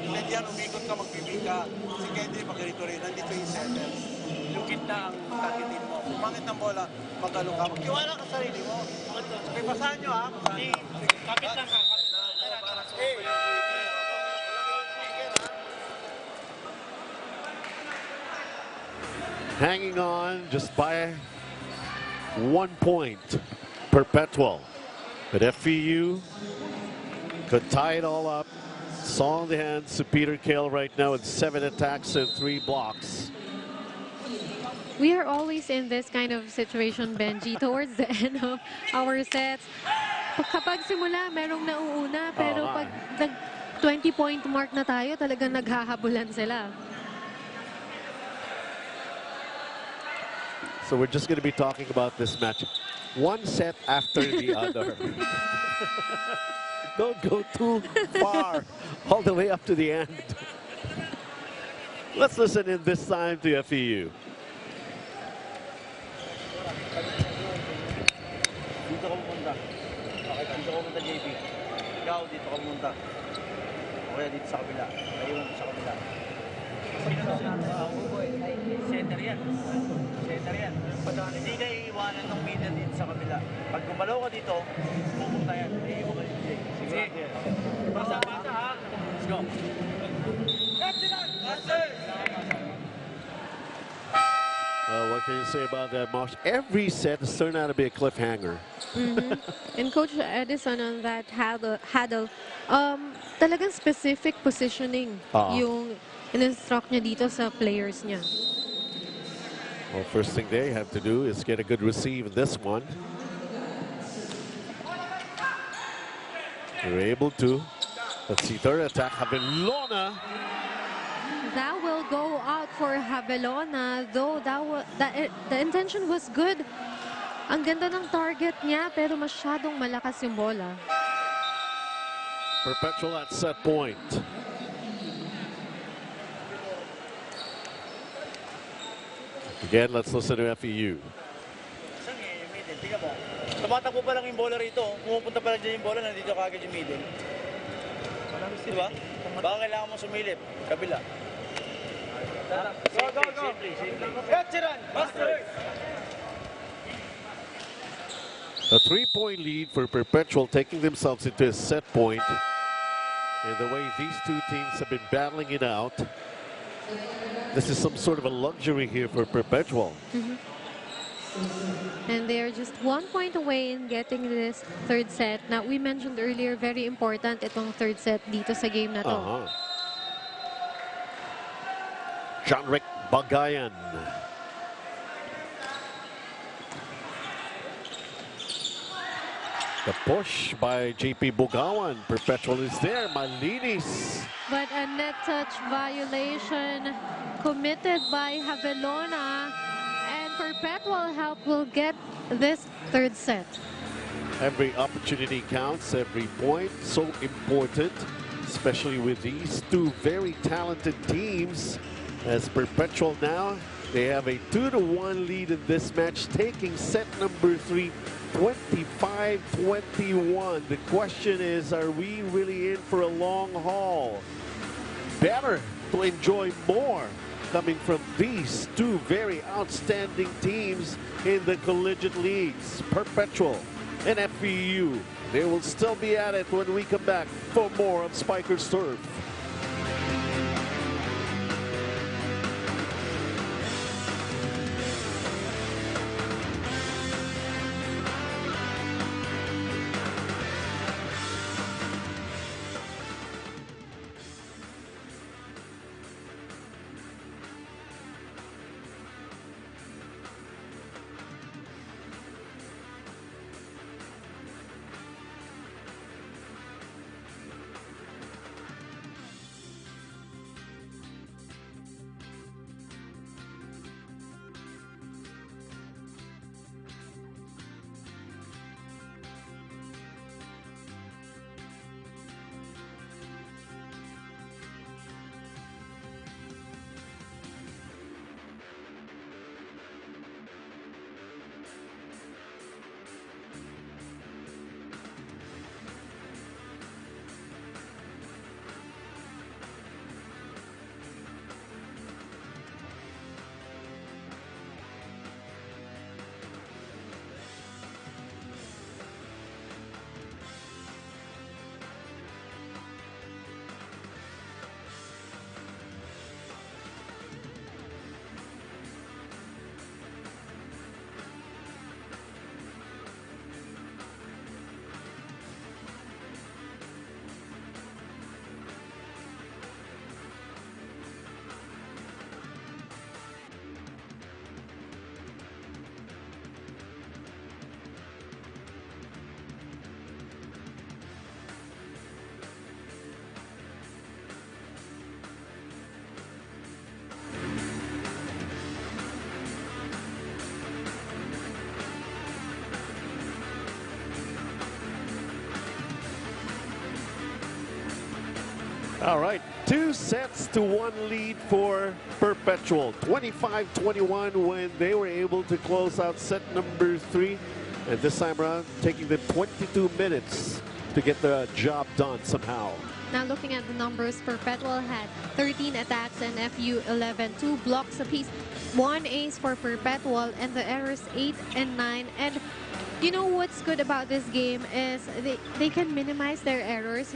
And yan, umikot ka, magbibig ka. Si Kendrick, pag ganito rin, nandito yung setter. Yung gitna ang tagitin mo. Kung mangit ng bola, magalo ka. Magtiwala ka sa sarili mo. Okay, basahan nyo ha. Kapit lang ka. Hanging on just by 1 point. Perpetual. But FEU could tie it all up. It's all in the hands of Peter Kale right now with 7 attacks and 3 blocks. We are always in this kind of situation, Benji, towards the end of our sets. Kapag simula, merong nauuna, pero pag nag 20-point mark na tayo, talagang naghahabulan sila. So we're just going to be talking about this match one set after the other. Don't go too far, all the way up to the end. Let's listen in this time to FEU. Dito ka pumunta. Okay, dito ka pumunta, JP. Ikaw, dito ka pumunta. Okay, dito sa kabila. Ayun, sa kabila. Center yan. Center yan. Hindi ka iiwanan ng middle dito sa kabila. Pag gumalaw ka dito, pupunta yan. Iiwan ka dito. Sige. Basta-basta ha. Let's go. What can you say about that, Mosh? Every set has turned out to be a cliffhanger. And Coach Edison on that huddle, talagang specific positioning yung in-instruct niya dito sa players niya. Well, first thing they have to do is get a good receive in this one. They're able to. Let's see, third attack, Havelona. That will go out for Havelona, though the intention was good. Ang ganda ng target niya, pero masyadong malakas yung bola. Perpetual at set point. Again, let's listen to FEU. Saan yung middle? Tingnan mo. Tumatakbo pa lang yung bola rito. Pumupunta pa lang dyan yung bola, nandito kagad yung middle. Diba? Baka kailangan mo sumilip. Kabila. Go, go, go! Veteran! Master! A 3-point lead for Perpetual, taking themselves into a set point. And the way these two teams have been battling it out, this is some sort of a luxury here for Perpetual. And they are just 1 point away in getting this third set. Now, we mentioned earlier, very important itong third set dito sa game na to. John-Rick Bagayan. The push by JP Bugawan. Perpetual is there. Malinis. But a net touch violation committed by Havelona, and Perpetual help will get this third set. Every opportunity counts, every point so important, especially with these two very talented teams. As Perpetual now, they have a 2-1 lead in this match, taking set number 3, 25-21. The question is, are we really in for a long haul? Better to enjoy more coming from these two very outstanding teams in the collegiate leagues, Perpetual and FEU. They will still be at it when we come back for more of Spiker's Turf. All right, 2-1 lead for Perpetual. 25-21 when they were able to close out set number 3. And this time around, taking them 22 minutes to get the job done somehow. Now looking at the numbers, Perpetual had 13 attacks and FU 11, 2 blocks apiece, 1 ace for Perpetual, and the errors 8 and 9. And you know what's good about this game is they can minimize their errors.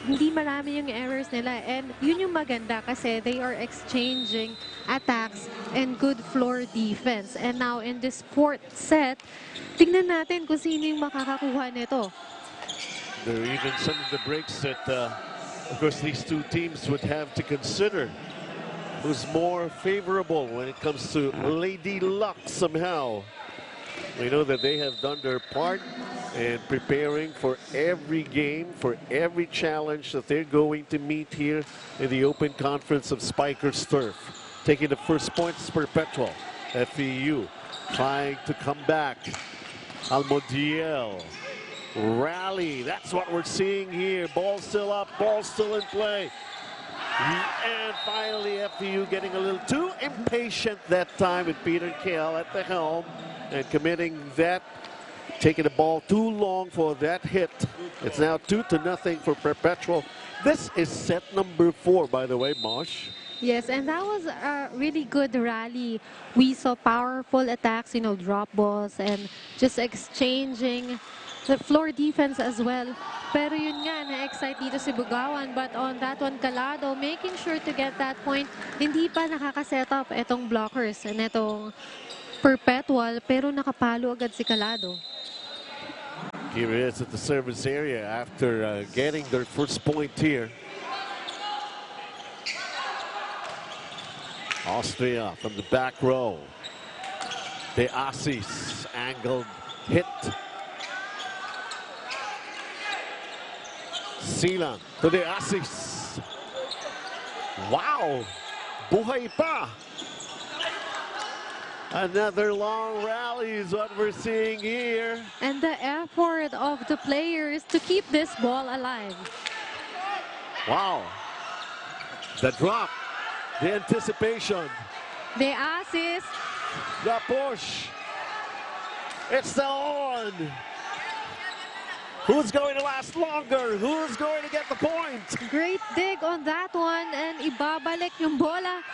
Hindi marami yung errors nila, and yun yung maganda kasi they are exchanging attacks and good floor defense. And now in this fourth set, tingnan natin kung sino yung makakakuha nito. There are even some of the breaks that, of course, these two teams would have to consider. Who's more favorable when it comes to Lady Luck somehow. We know that they have done their part in preparing for every game, for every challenge that they're going to meet here in the Open Conference of Spikers Turf. Taking the first points, Perpetual. FEU trying to come back. Almodiel. Rally, that's what we're seeing here. Ball still up, ball still in play. And finally, FEU getting a little too impatient that time with Peter Kale at the helm and committing that, taking the ball too long for that hit. It's now 2-0 for Perpetual. This is set number 4, by the way, Mosh. Yes, and that was a really good rally. We saw powerful attacks, drop balls and just exchanging the floor defense as well. Pero yun nga, na-excite dito si Bugawan. But on that one, Calado making sure to get that point. Hindi pa nakaka-set up itong blockers and itong Perpetual, pero nakapalo agad si Calado. Here it is at the service area after getting their first point here. Austria from the back row. De Assis angled hit. Silang to De Assis. Wow! Buhay pa! Another long rally is what we're seeing here. And the effort of the players to keep this ball alive. Wow! The drop. The anticipation. The assist. The push. It's still on. Who's going to last longer? Who's going to get the point? Great dig on that one and ibabalik yung bola.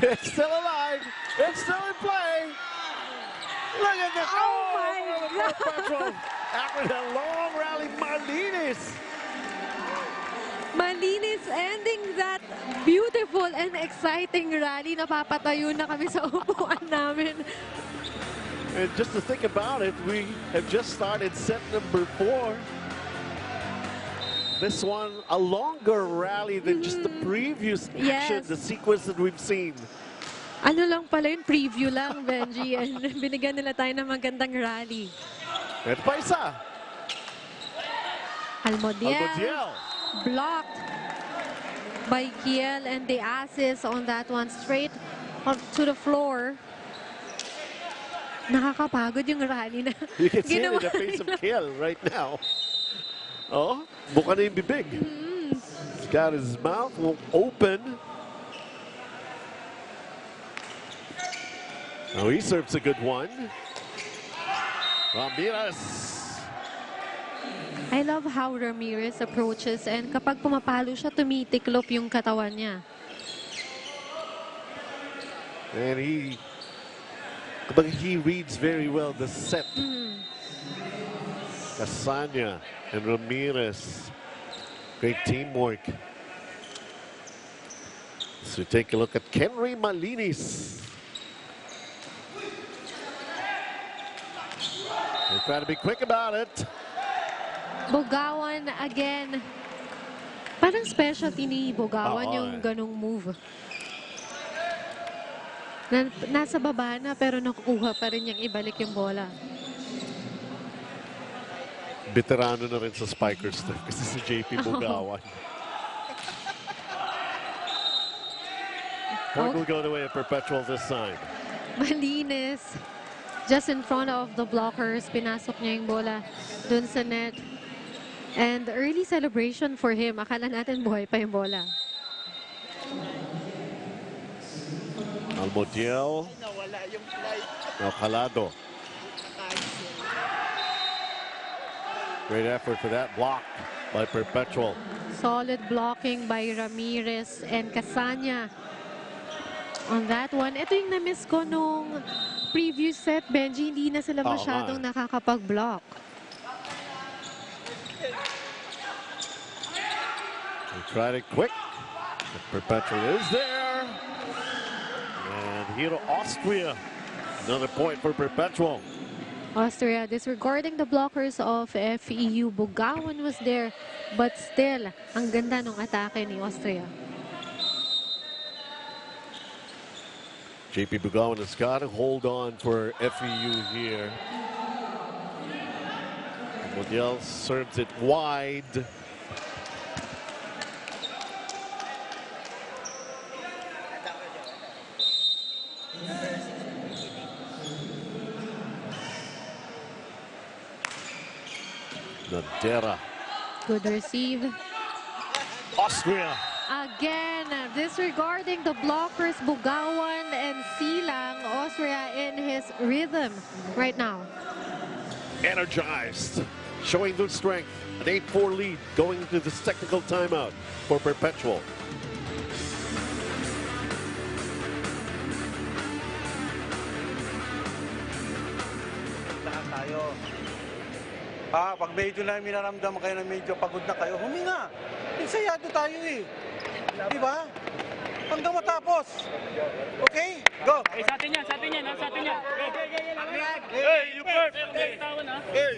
It's still alive. It's still in play. Look at this. Oh my God. Perpetual. After the long rally, Malinis. Malinis ending that beautiful and exciting rally. Napapatayo na kami sa upuan namin. And just to think about it, we have just started set number 4. This one, a longer rally than just the previous action, Yes. the sequence that we've seen. Ano lang pala yun, preview lang, Benji. And binigyan nila tayo ng magandang rally. Ito pa isa. Almodiel. Blocked by Kiel and the assist on that one straight up to the floor. Nakakapagod yung rally na You can see it in ginawa the face of nila. Kiel right now. Oh, buka na yung bibig. He's got his mouth open. Oh, he serves a good one. Ramirez. I love how Ramirez approaches and kapag pumapalo siya, tumitiklop yung katawan niya. And he reads very well the set. Casanya and Ramirez. Great teamwork. So take a look at Kenry Malinis. They try to be quick about it. Bugawan again. Parang specialty ni Bugawan Oo, yung ganong move. Nasa baba na pero nakukuha pa rin niyang ibalik yung bola. Veterano na rin sa Spikers kasi si JP Bugawan. Point will go the way of Perpetual this time. Malinis. Just in front of the blockers, pinasok niya yung bola dun sa net. And early celebration for him. Akala natin buhay pa yung bola. Almodiel. Calado. Great effort for that block by Perpetual. Solid blocking by Ramirez and Casanya on that one. Ito yung na-miss ko nung previous set, Benji. Hindi na sila masyadong nakakapag-block. They tried it quick. But Perpetual is there. And Hero Austria. Another point for Perpetual. Austria disregarding the blockers of FEU. Bugawan was there, but still, ang ganda ng atake ni Austria. JP Bugawan has got to hold on for FEU here. Modiel serves it wide. Nadera. Good receive. Austria. Again, disregarding the blockers, Bugawan and Silang. Austria in his rhythm right now. Energized, showing their strength. An 8-4 lead going into this technical timeout for Perpetual. Lahat tayo. Pag medyo na minaramdaman kayo na medyo pagod na kayo, huminga. Insayado tayo eh. Di ba? Hanggang matapos. Okay? Go! Sa atin yan, ha? Sa atin yan. Go! Hey, you first! Hey!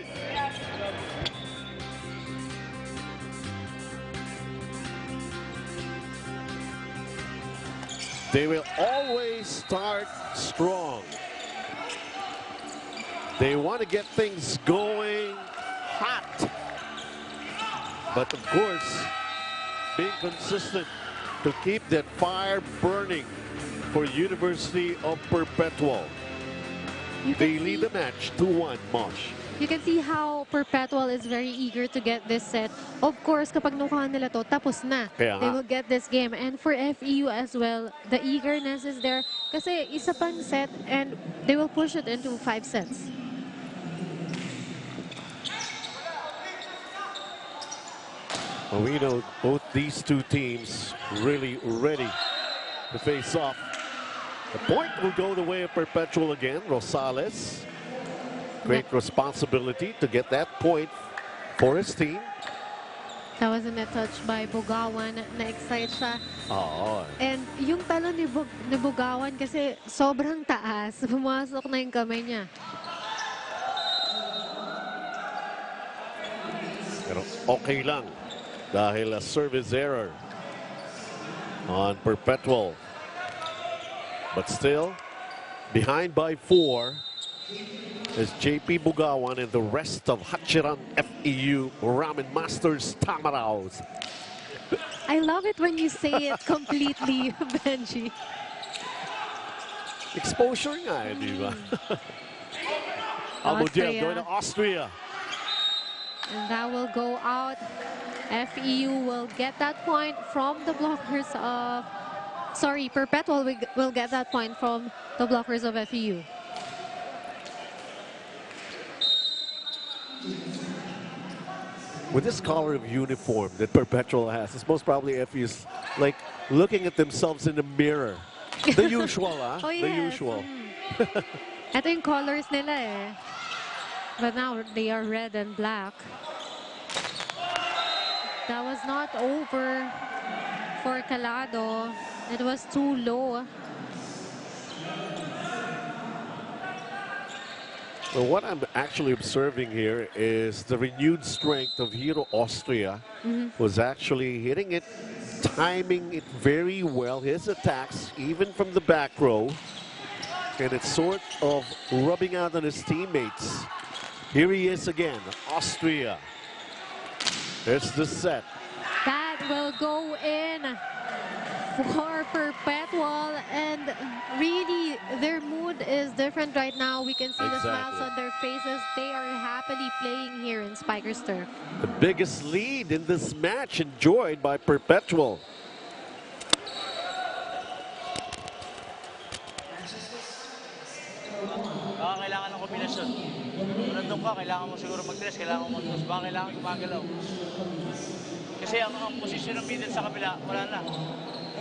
They will always start strong. They want to get things going hot. But of course, being consistent to keep that fire burning for University of Perpetual. They lead the match 2-1, Mosh. You can see how Perpetual is very eager to get this set. Of course, kapag nakuha nila to, tapos na. Kaya They nga. will get this game. And for FEU as well, the eagerness is there. Kasi isa pang set and they will push it into 5 sets. Well, we know both these two teams really ready to face off. The point will go the way of Perpetual again. Rosales. Great responsibility to get that point for his team. That was a net touch by Bugawan. Na-excite siya. Oh, And yung talon ni Bugawan kasi sobrang taas. Pumasok na yung kamay niya. pero okay lang dahil a service error on Perpetual. But still, behind by 4 is JP Bugawan and the rest of Hachiran FEU Ramen Masters Tamaraos. I love it when you say it completely, Benji. Exposure nga, di ba? Almodiel Austria. going to Austria. And that will go out. FEU will get that point from the blockers of... Sorry, Perpetual will get that point from the blockers of FEU. With this color of uniform that Perpetual has, it's most probably FEU's like looking at themselves in the mirror. The usual, ah? Oh, The yes. usual. Ito yung colors nila eh. But now they are red and black. That was not over for Calado. It was too low. Well, what I'm actually observing here is the renewed strength of Hero Austria, was actually hitting it, timing it very well, his attacks, even from the back row. And it's sort of rubbing out on his teammates. Here he is again, Austria. It's the set. That will go in. for Perpetual, and really their mood is different right now. We can see the smiles Exactly. on their faces. They are happily playing here in Spiker's Turf. The biggest lead in this match enjoyed by Perpetual. Baka kailangan ng kombinasyon. Kung nandun ka, kailangan mo siguro mag-dress, kailangan mo mag-dress, baka kailangan gumagalaw. Kasi ang posisyon ng middle sa kabila, wala na.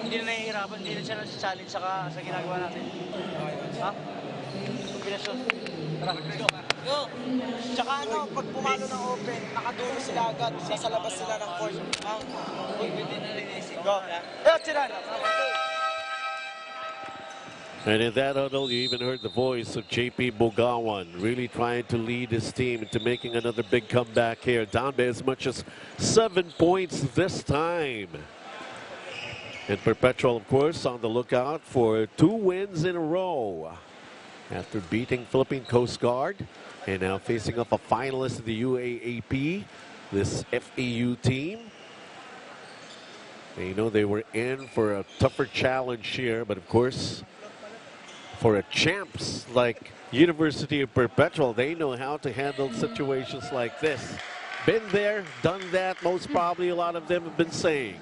Hindi na nahihirapan, hindi na siya nasa-challenge sa ginagawa natin. Ha? Kombinasyon. Tara, let's go. Yo! Tsaka ano, pag pumalo ng open, nakadulo sila agad, sa labas sila ng court. Go. Eh, Chiran! And in that huddle, you even heard the voice of JP Bogawan really trying to lead his team into making another big comeback here. Down by as much as 7 points this time. And Perpetual, of course, on the lookout for 2 wins in a row. After beating Philippine Coast Guard and now facing up a finalist in the UAAP, this FAU team. And you know they were in for a tougher challenge here, but of course, for a champs like University of Perpetual, they know how to handle situations like this. Been there, done that, most probably a lot of them have been saying.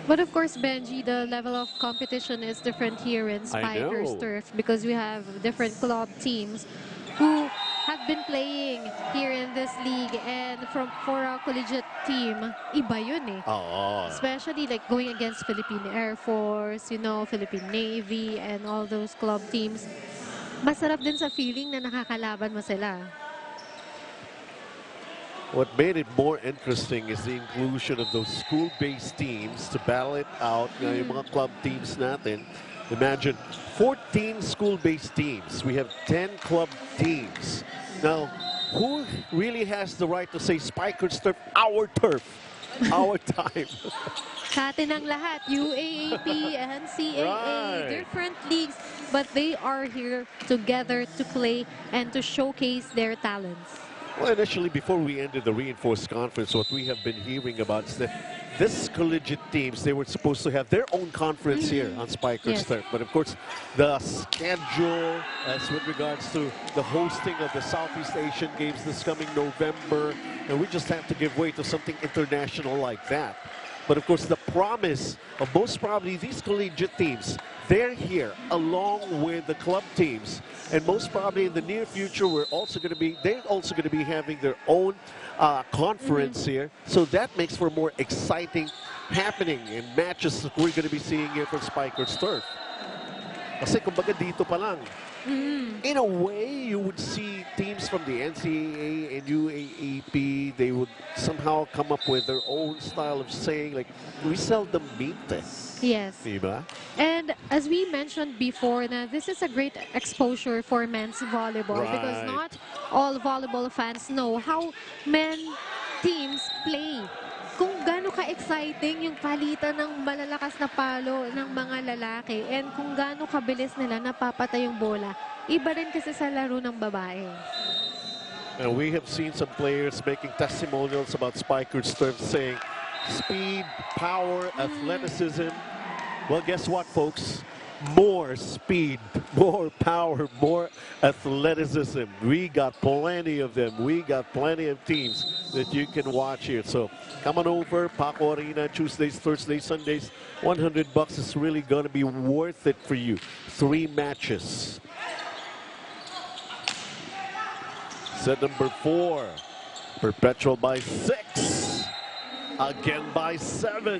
But of course, Benji, the level of competition is different here in Spiker's Turf because we have different club teams who have been playing here in this league, and for a collegiate team, iba yun eh. Oh. Especially like going against Philippine Air Force, you know, Philippine Navy, and all those club teams. Masarap din sa feeling na nakakalaban mo sila. What made it more interesting is the inclusion of those school-based teams to battle it out. Yung mga club teams natin. Imagine 14 school-based teams. We have 10 club teams. Now, who really has the right to say Spiker's Turf, our turf, our time? Sa atin ang lahat, UAAP, NCAA, Right. different leagues, but they are here together to play and to showcase their talents. Well, initially, before we ended the reinforced conference, what we have been hearing about is that this collegiate teams, they were supposed to have their own conference here on Spiker's Turf. But of course, the schedule, as with regards to the hosting of the Southeast Asian Games this coming November, and we just have to give way to something international like that. But of course, the promise of most probably these collegiate teams, they're here along with the club teams. And most probably in the near future, they're also going to be having their own conference here. So that makes for more exciting happening in matches that we're going to be seeing here for Spiker's Turf. Kasi kumbaga dito pa lang. In a way, you would see teams from the NCAA and UAAP, they would somehow come up with their own style of saying, like, we seldom meet this. Yes. Diba? And as we mentioned before, na this is a great exposure for men's volleyball because Right. not all volleyball fans know how men teams play. Kung gaano ka-exciting yung palitan ng malalakas na palo ng mga lalaki and kung gaano kabilis nila napapatay yung bola. Iba rin kasi sa laro ng babae. And we have seen some players making testimonials about Spiker's Turf saying speed, power, athleticism. Well, guess what, folks? More speed, more power, more athleticism. We got plenty of them. We got plenty of teams that you can watch here. So come on over, Paco Arena, Tuesdays, Thursdays, Sundays. $100 is really going to be worth it for you. 3 matches. Set number 4. Perpetual by 6. Again by 7.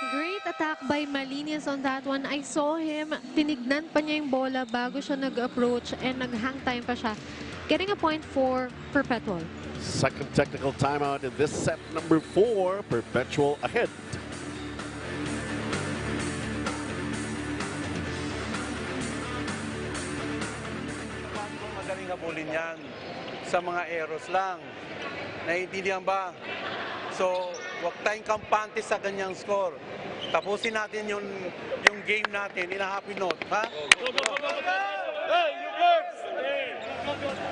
Great attack by Malinas on that one. I saw him, tinignan pa niya yung bola bago siya nag-approach and nag-hang time pa siya. Getting a point for Perpetual. Second technical timeout in this set number 4. Perpetual ahead. Madaling habulin yan sa mga eros lang. Naiintindihan ba? So, huwag tayong kampante sa ganyang score. Tapusin natin yung game natin in a happy note, ha? Go, go, go, go, go! Hey, you first! Hey, go, go, go.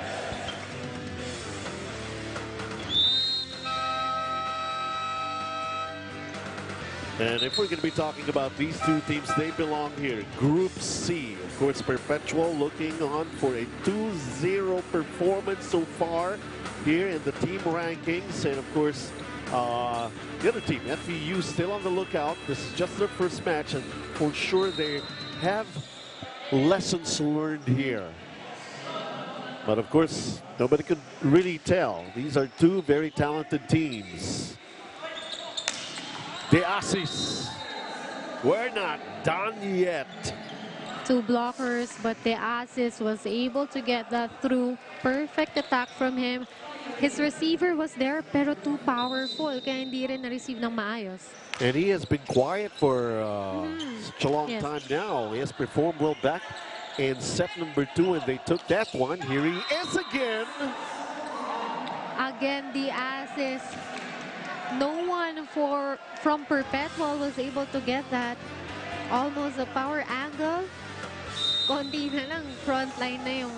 And if we're going to be talking about these two teams, they belong here. Group C, of course, Perpetual looking on for a 2-0 performance so far here in the team rankings. And of course, the other team, FEU, still on the lookout. This is just their first match, and for sure they have lessons learned here. But of course, nobody could really tell. These are two very talented teams. The Aussies, we're not done yet. Two blockers, but the Aussies was able to get that through. Perfect attack from him. His receiver was there, pero too powerful, kaya hindi rin na-receive ng maayos. And he has been quiet for such a long Yes. time now. He has performed well back in set number 2, and they took that one. Here he is again. Again, the Aussies. No one from Perpetual was able to get that. Almost a power angle. Konti na lang, front line na yung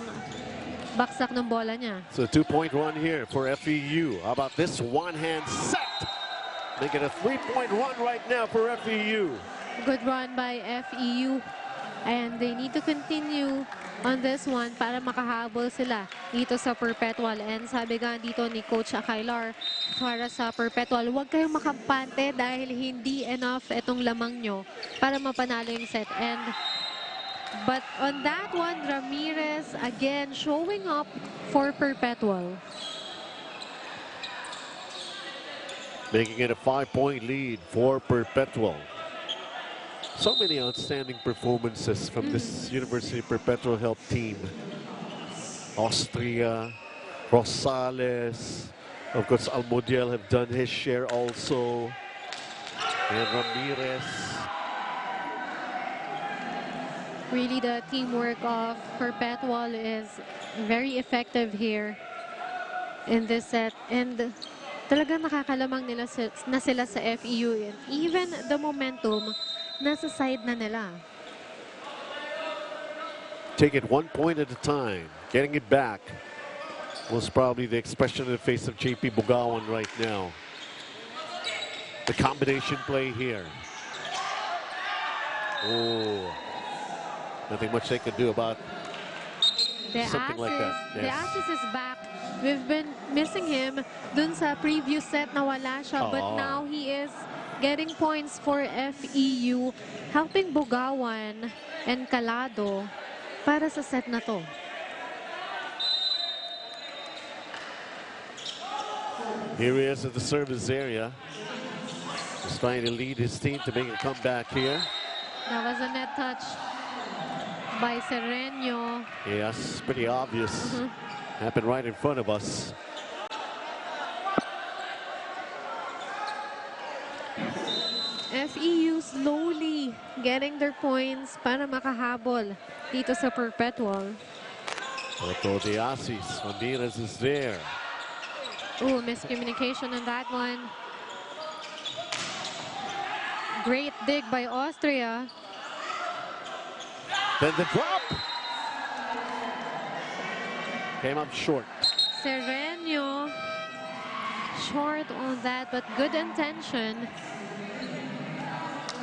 baksak ng bola niya. So 2-point run here for FEU. How about this one-hand set? Make it a 3-point run right now for FEU. Good run by FEU. And they need to continue on this one para makahabol sila dito sa Perpetual. And sabi nga dito ni Coach Akailar para sa Perpetual, huwag kayong makampante dahil hindi enough itong lamang nyo para mapanalo yung set. But on that one, Ramirez again showing up for Perpetual. Making it a 5-point lead for Perpetual. So many outstanding performances from this University Perpetual Health team. Austria, Rosales, of course Almodiel have done his share also. And Ramirez. Really, the teamwork of Perpetual is very effective here in this set. And talagang nakakalamang na sila sa FEU. And even the momentum, nasa side na nila. Take it 1 point at a time. Getting it back was probably the expression on the face of JP Bugawan right now. The combination play here. Oh, nothing much they could do about something like that. The Aussies is back. We've been missing him dun sa previous set na wala siya. But now he is getting points for FEU, helping Bugawan and Calado para sa set na to. Here he is at the service area. He's trying to lead his team to make a comeback here. That was a net touch by Sereno. Yes, pretty obvious. Happened right in front of us. FEU slowly getting their points para makahabol dito sa Perpetual. Otto de Asis, Ramirez is there. Oh, miscommunication on that one. Great dig by Austria. Then the drop. Came up short. Sereno short on that, but good intention.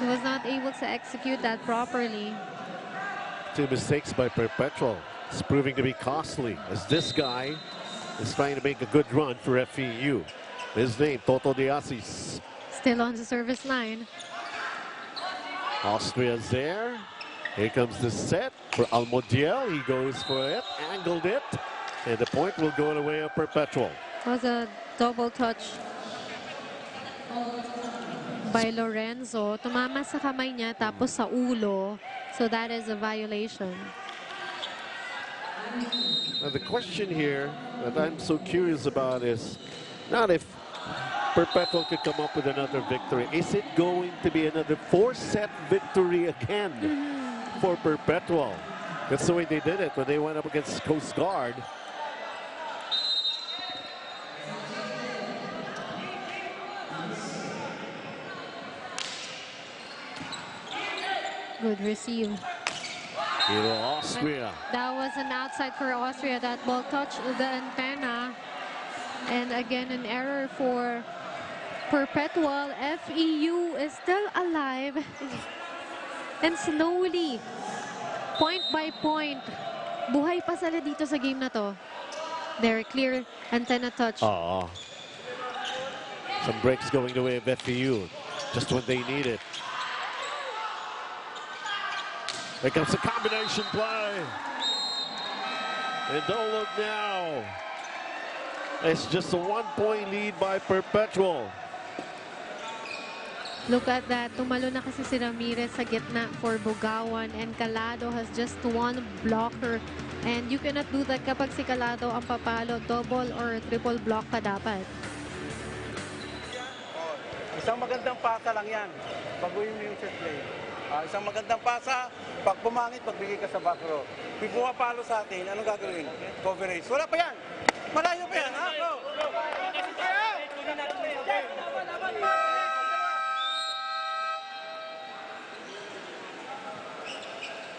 He was not able to execute that properly. 2 mistakes by Perpetual. It's proving to be costly as this guy is trying to make a good run for FEU. His name, Toto de Asis. Still on the service line. Austria's there. Here comes the set for Almodiel. He goes for it, angled it, and the point will go the way of Perpetual. Was a double touch by Lorenzo. Tumama sa kamay niya tapos sa ulo. So that is a violation. Now the question here that I'm so curious about is not if Perpetual could come up with another victory. Is it going to be another 4-set victory again for Perpetual? That's the way they did it when they went up against Coast Guard. Good receive. Here Austria. That was an outside for Austria. That ball touched the antenna. And again, an error for Perpetual, FEU is still alive. And slowly, point by point, buhay pa sila dito sa game na to. Very clear antenna touch. Some breaks going the way of FEU, just when they need it. Here comes the combination play. And don't look now. It's just a 1-point lead by Perpetual. Look at that. Tumalo na kasi si Ramirez sa gitna for Bugawan, and Calado has just one blocker. And you cannot do that kapag si Calado ang papalo. Double or triple block ka dapat. Isang magandang pasa lang yan. Baguhin mo yung set play. Isang magandang pasa, pag pumangit, pagbigay ka sa back row. Pag pumapalo sa atin, anong gagawin? Coverage. Wala pa yan. Malayo pa yan. Ha? Go!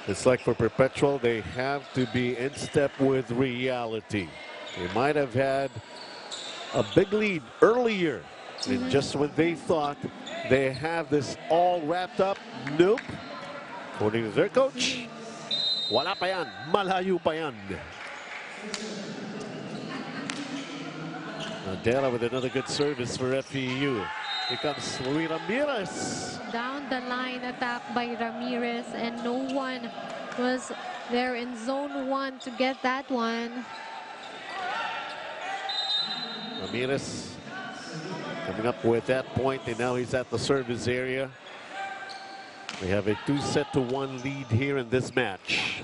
It's like for Perpetual, they have to be in step with reality. They might have had a big lead earlier. And just when they thought they have this all wrapped up, nope. According to their coach, wala pa yan, malayo pa yan. Nadella with another good service for FEU. Here comes Luis Ramirez. Down the line attack by Ramirez, and no one was there in zone 1 to get that one. Ramirez coming up with that point, and now he's at the service area. We have a 2-1 lead here in this match.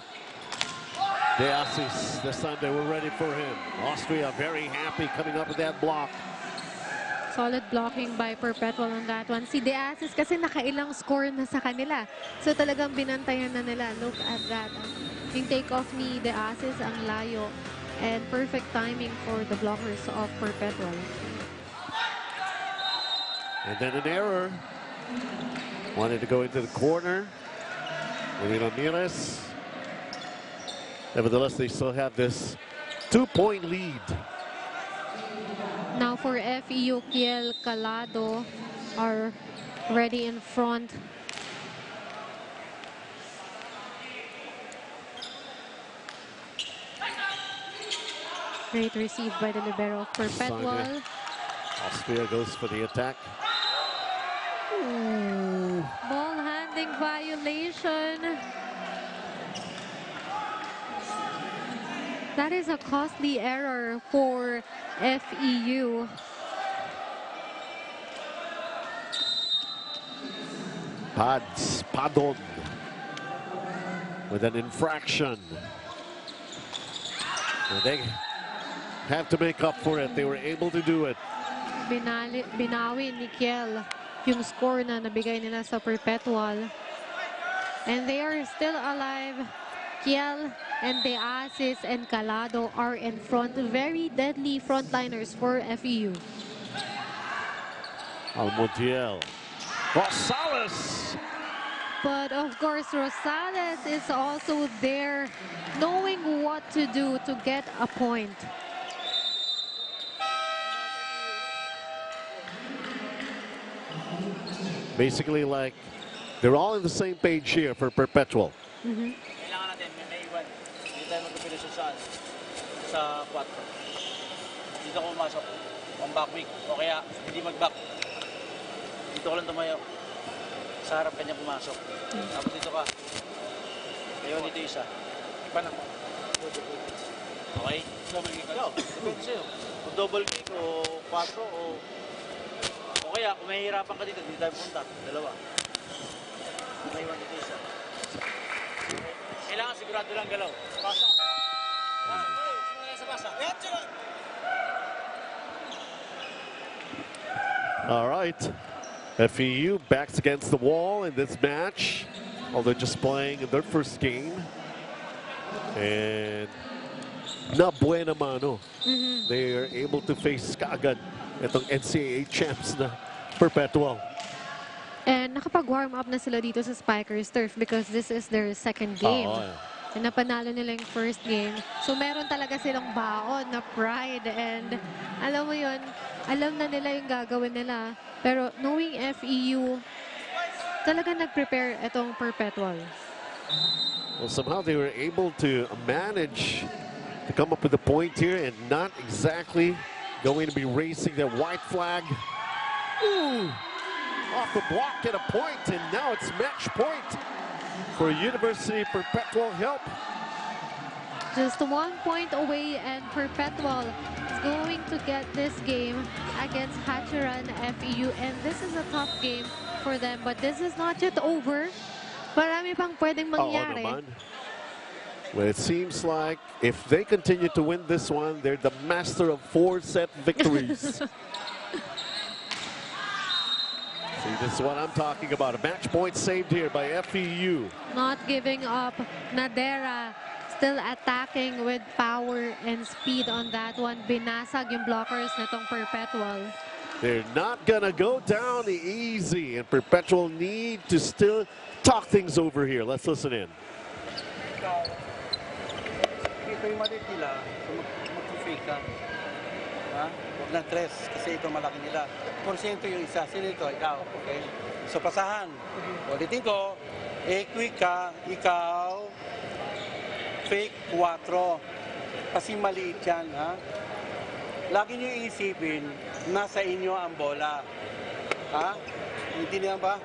De Asis, this time they were ready for him. Austria very happy coming up with that block. Solid blocking by Perpetual on that one. Si De Asis kasi nakailang score na sa kanila. So talagang binantayan na nila. Look at that. Yung take-off ni De Asis ang layo. And perfect timing for the blockers of Perpetual. And then an error. Wanted to go into the corner. Luis Ramirez. Nevertheless, they still have this 2-point lead. Now for FEU, Kiel, Calado are ready in front. Great received by the libero of Perpetual. Austria goes for the attack. Ooh. Ball handling violation. That is a costly error for FEU. Padon with an infraction. And they have to make up for it. They were able to do it. Binawi ni Kiel yung score na nabigay nila sa Perpetual. And they are still alive. Kiel and De Asis and Calado are in front. Very deadly frontliners for FEU. Almontiel. Rosales. But of course, Rosales is also there, knowing what to do to get a point. Basically, like, they're all on the same page here for Perpetual. Kailangan natin, may iwan. Hindi tayo magkapilisyon sa 4. Dito ako pumasok. Pang back week. O kaya, hindi mag-back. Dito ko lang tumayo. Sa harap kanya pumasok. Tapos dito ka. Ngayon dito isa. Iba na. Okay? Ikaw, depende sa'yo. Kung double kick o 4 o kaya, kung mahihirapan ka dito, dito tayo punta. Dalawa. May iwan dito isa. Kailangan sigurado lang galaw. Pasa. Sa pasa. All right. FEU backs against the wall in this match. Although just playing in their first game. And na buena mano. They are able to face kaagad itong NCAA champs na Perpetual. And nakapag-warm up na sila dito sa Spikers Turf because this is their second game. And napanalo nila yung first game. So meron talaga silang baon na pride. And alam mo yun, alam na nila yung gagawin nila. Pero knowing FEU, talaga nag-prepare itong Perpetual. Well, somehow they were able to manage to come up with a point here and not exactly going to be racing the white flag. Ooh, off the block at a point, and now it's match point for University Perpetual Help. Just 1 point away, and Perpetual is going to get this game against Hachiran FEU. And this is a tough game for them, but this is not yet over. Marami pang pwedeng mangyari. naman. Well, it seems like if they continue to win this one, they're the master of 4-set victories. See, this is what I'm talking about. A match point saved here by FEU. Not giving up. Nadera still attacking with power and speed on that one. Binasag yung blockers nitong Perpetual. They're not gonna go down easy, and Perpetual need to still talk things over here. Let's listen in. Ito yung maliit nila, so mag-fake ka. Ha? Huwag ng tres, kasi ito malaki nila. Porsyento yung isa, sino ito? Ikaw, okay? So pasahan. Ulitin ko, quick ka, ikaw, fake 4. Kasi maliit yan, ha? Lagi nyo iisipin, nasa inyo ang bola. Ha? Hindi niyan ba?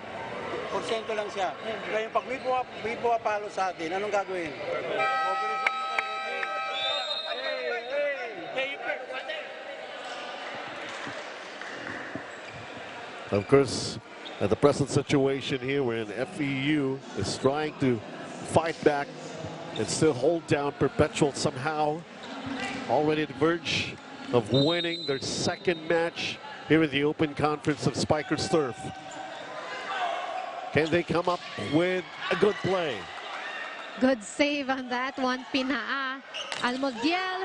Porsyento lang siya. Ngayon, pag may pumapalo sa atin, anong gagawin? Of course, at the present situation here, wherein FEU is trying to fight back and still hold down Perpetual somehow, already at the verge of winning their second match here in the Open Conference of Spikers Turf. Can they come up with a good play? Good save on that one. Pinaa. Almodiel.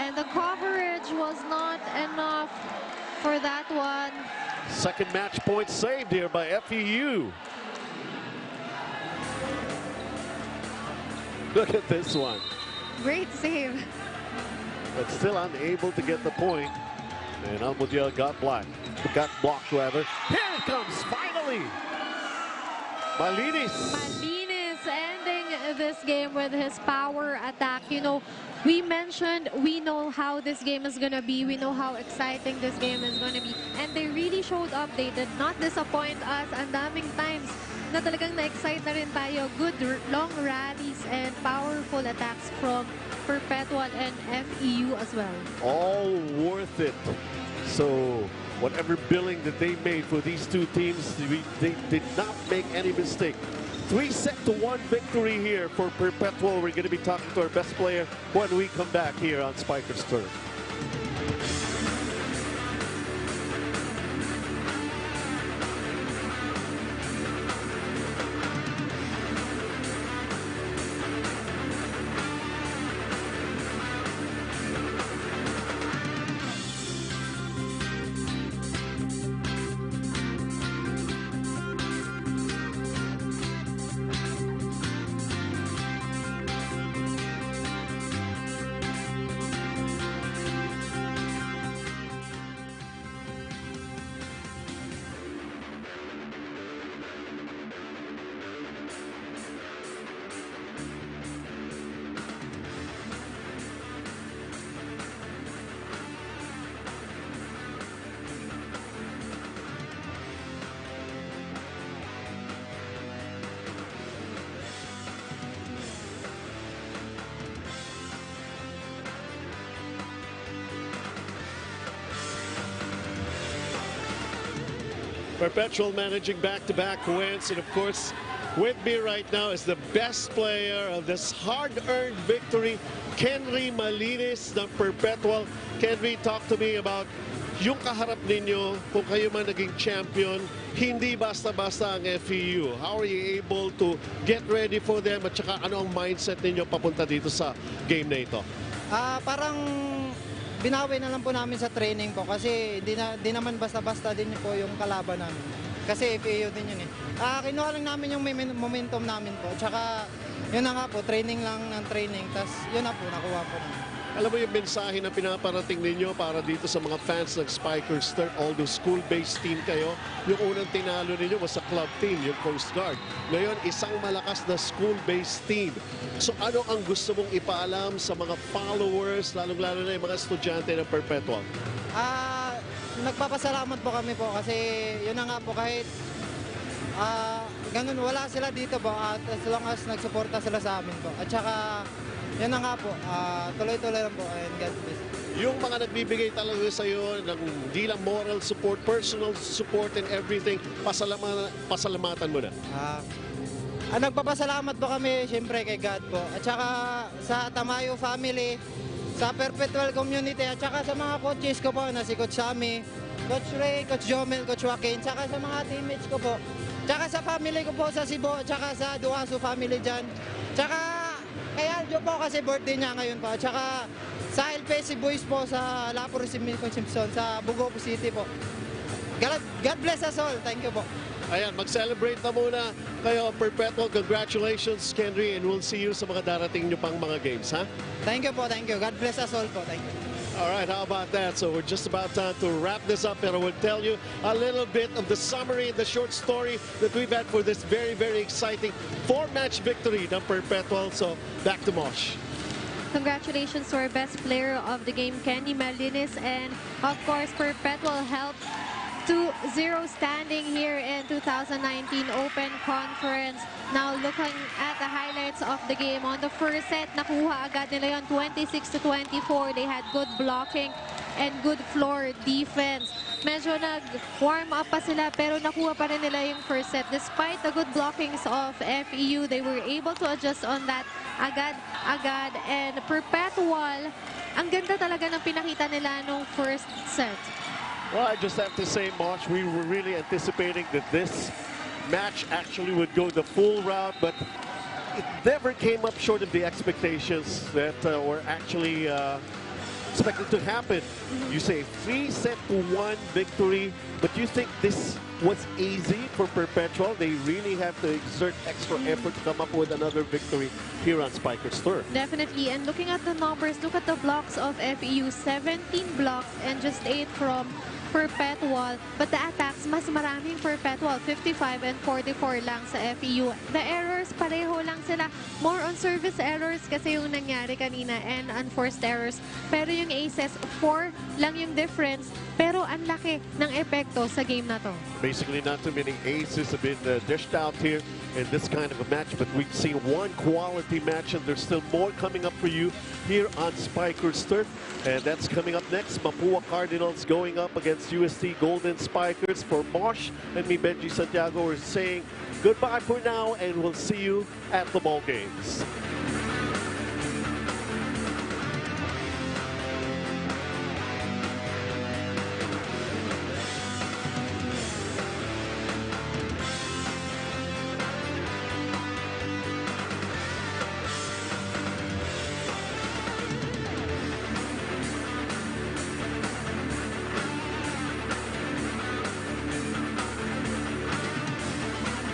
And the coverage was not enough for that one. Second match point saved here by FEU. Look at this one. Great save. But still unable to get the point. And Almodiel got blocked rather. Here it comes, finally! Malinis. Malinis ending this game with his power attack. You know, we mentioned we know how this game is going to be. We know how exciting this game is going to be. And they really showed up. They did not disappoint us. Ang daming times na talagang na-excite na rin tayo. Good long rallies and powerful attacks from Perpetual and FEU as well. All worth it. So whatever billing that they made for these two teams, they did not make any mistake. 3-1 victory here for Perpetual. We're going to be talking to our best player when we come back here on Spikers Turf. Perpetual managing back-to-back wins, and of course, with me right now is the best player of this hard-earned victory, Kenry Malinis ng Perpetual. Kenry, talk to me about yung kaharap ninyo kung kayo man naging champion, hindi basta-basta ang FEU. How are you able to get ready for them, at saka ano ang mindset ninyo papunta dito sa game na ito? Parang binawi na lang po namin sa training po kasi di naman basta-basta din po yung kalaban namin. Kasi FEU din yun eh. Kinuha lang namin yung momentum namin po. Tsaka yun na nga po, training lang ng training. Tapos yun na po, nakuha po namin. Alam mo yung mensahe na pinaparating ninyo para dito sa mga fans ng Spikers Turf, although school-based team kayo, yung unang tinalo ninyo was sa club team, yung Coast Guard. Ngayon, isang malakas na school-based team. So ano ang gusto mong ipaalam sa mga followers, lalong-lalo na yung mga estudyante ng Perpetual? Nagpapasalamat po kami po kasi yun na nga po kahit ganun wala sila dito po at as long as nagsuporta sila sa amin po. At saka yun na nga po, tuloy-tuloy lang po and God bless. Yung mga nagbibigay talaga sa iyo ng hindi lang moral support, personal support and everything, pasalamatan mo na. Nagpapasalamat po kami siyempre kay God po. At saka sa Tamayo family, sa Perpetual community, at saka sa mga coaches ko po na si Coach Sammy, Coach Ray, Coach Jomel, Coach Joaquin, saka sa mga teammates ko po. Tsaka sa family ko po sa Cebu, tsaka sa Duaso family dyan. Tsaka kay Aljo po kasi birthday niya ngayon po. Tsaka sa LPC Boys po sa Lapor Concepcion sa Bugopo City po. God bless us all. Thank you po. Ayan, mag-celebrate na muna kayo, Perpetual. Congratulations, Kenry, and we'll see you sa mga darating nyo pang mga games, ha? Thank you po, thank you. God bless us all po. Thank you. All right, how about that? So we're just about time to wrap this up, and I will tell you a little bit of the summary and the short story that we've had for this very, very exciting 4-match victory ng Perpetual. So back to Mosh. Congratulations to our best player of the game, Kenny Malinis, and of course, Perpetual helped 2-0 standing here in 2019 Open Conference. Now looking at the highlights of the game, on the first set, nakuha agad nila yon 26-24. They had good blocking and good floor defense. Medyo nag-warm up pa sila pero nakuha pa rin nila yung first set. Despite the good blockings of FEU, they were able to adjust on that agad. And Perpetual, ang ganda talaga ng pinakita nila nung first set. Well, I just have to say, Mosh, we were really anticipating that this match actually would go the full route, but it never came up short of the expectations that were actually expected to happen. You say 3-1 victory, but you think this was easy for Perpetual? They really have to exert extra effort to come up with another victory here on Spikers Turf. Definitely, and looking at the numbers, look at the blocks of FEU, 17 blocks and just 8 from Perpetual, but the attacks, mas maraming Perpetual, 55 and 44 lang sa FEU. The errors, pareho lang sila. More on service errors kasi yung nangyari kanina and unforced errors. Pero yung aces, 4 lang yung difference, pero ang laki ng epekto sa game na to. Basically, not too many aces have been dished out here in this kind of a match, but we've seen one quality match, and there's still more coming up for you here on Spikers Turf. And that's coming up next. Mapua Cardinals going up against UST Golden Spikers. For Mosh and me, Benji Santiago, are saying goodbye for now, and we'll see you at the ball games.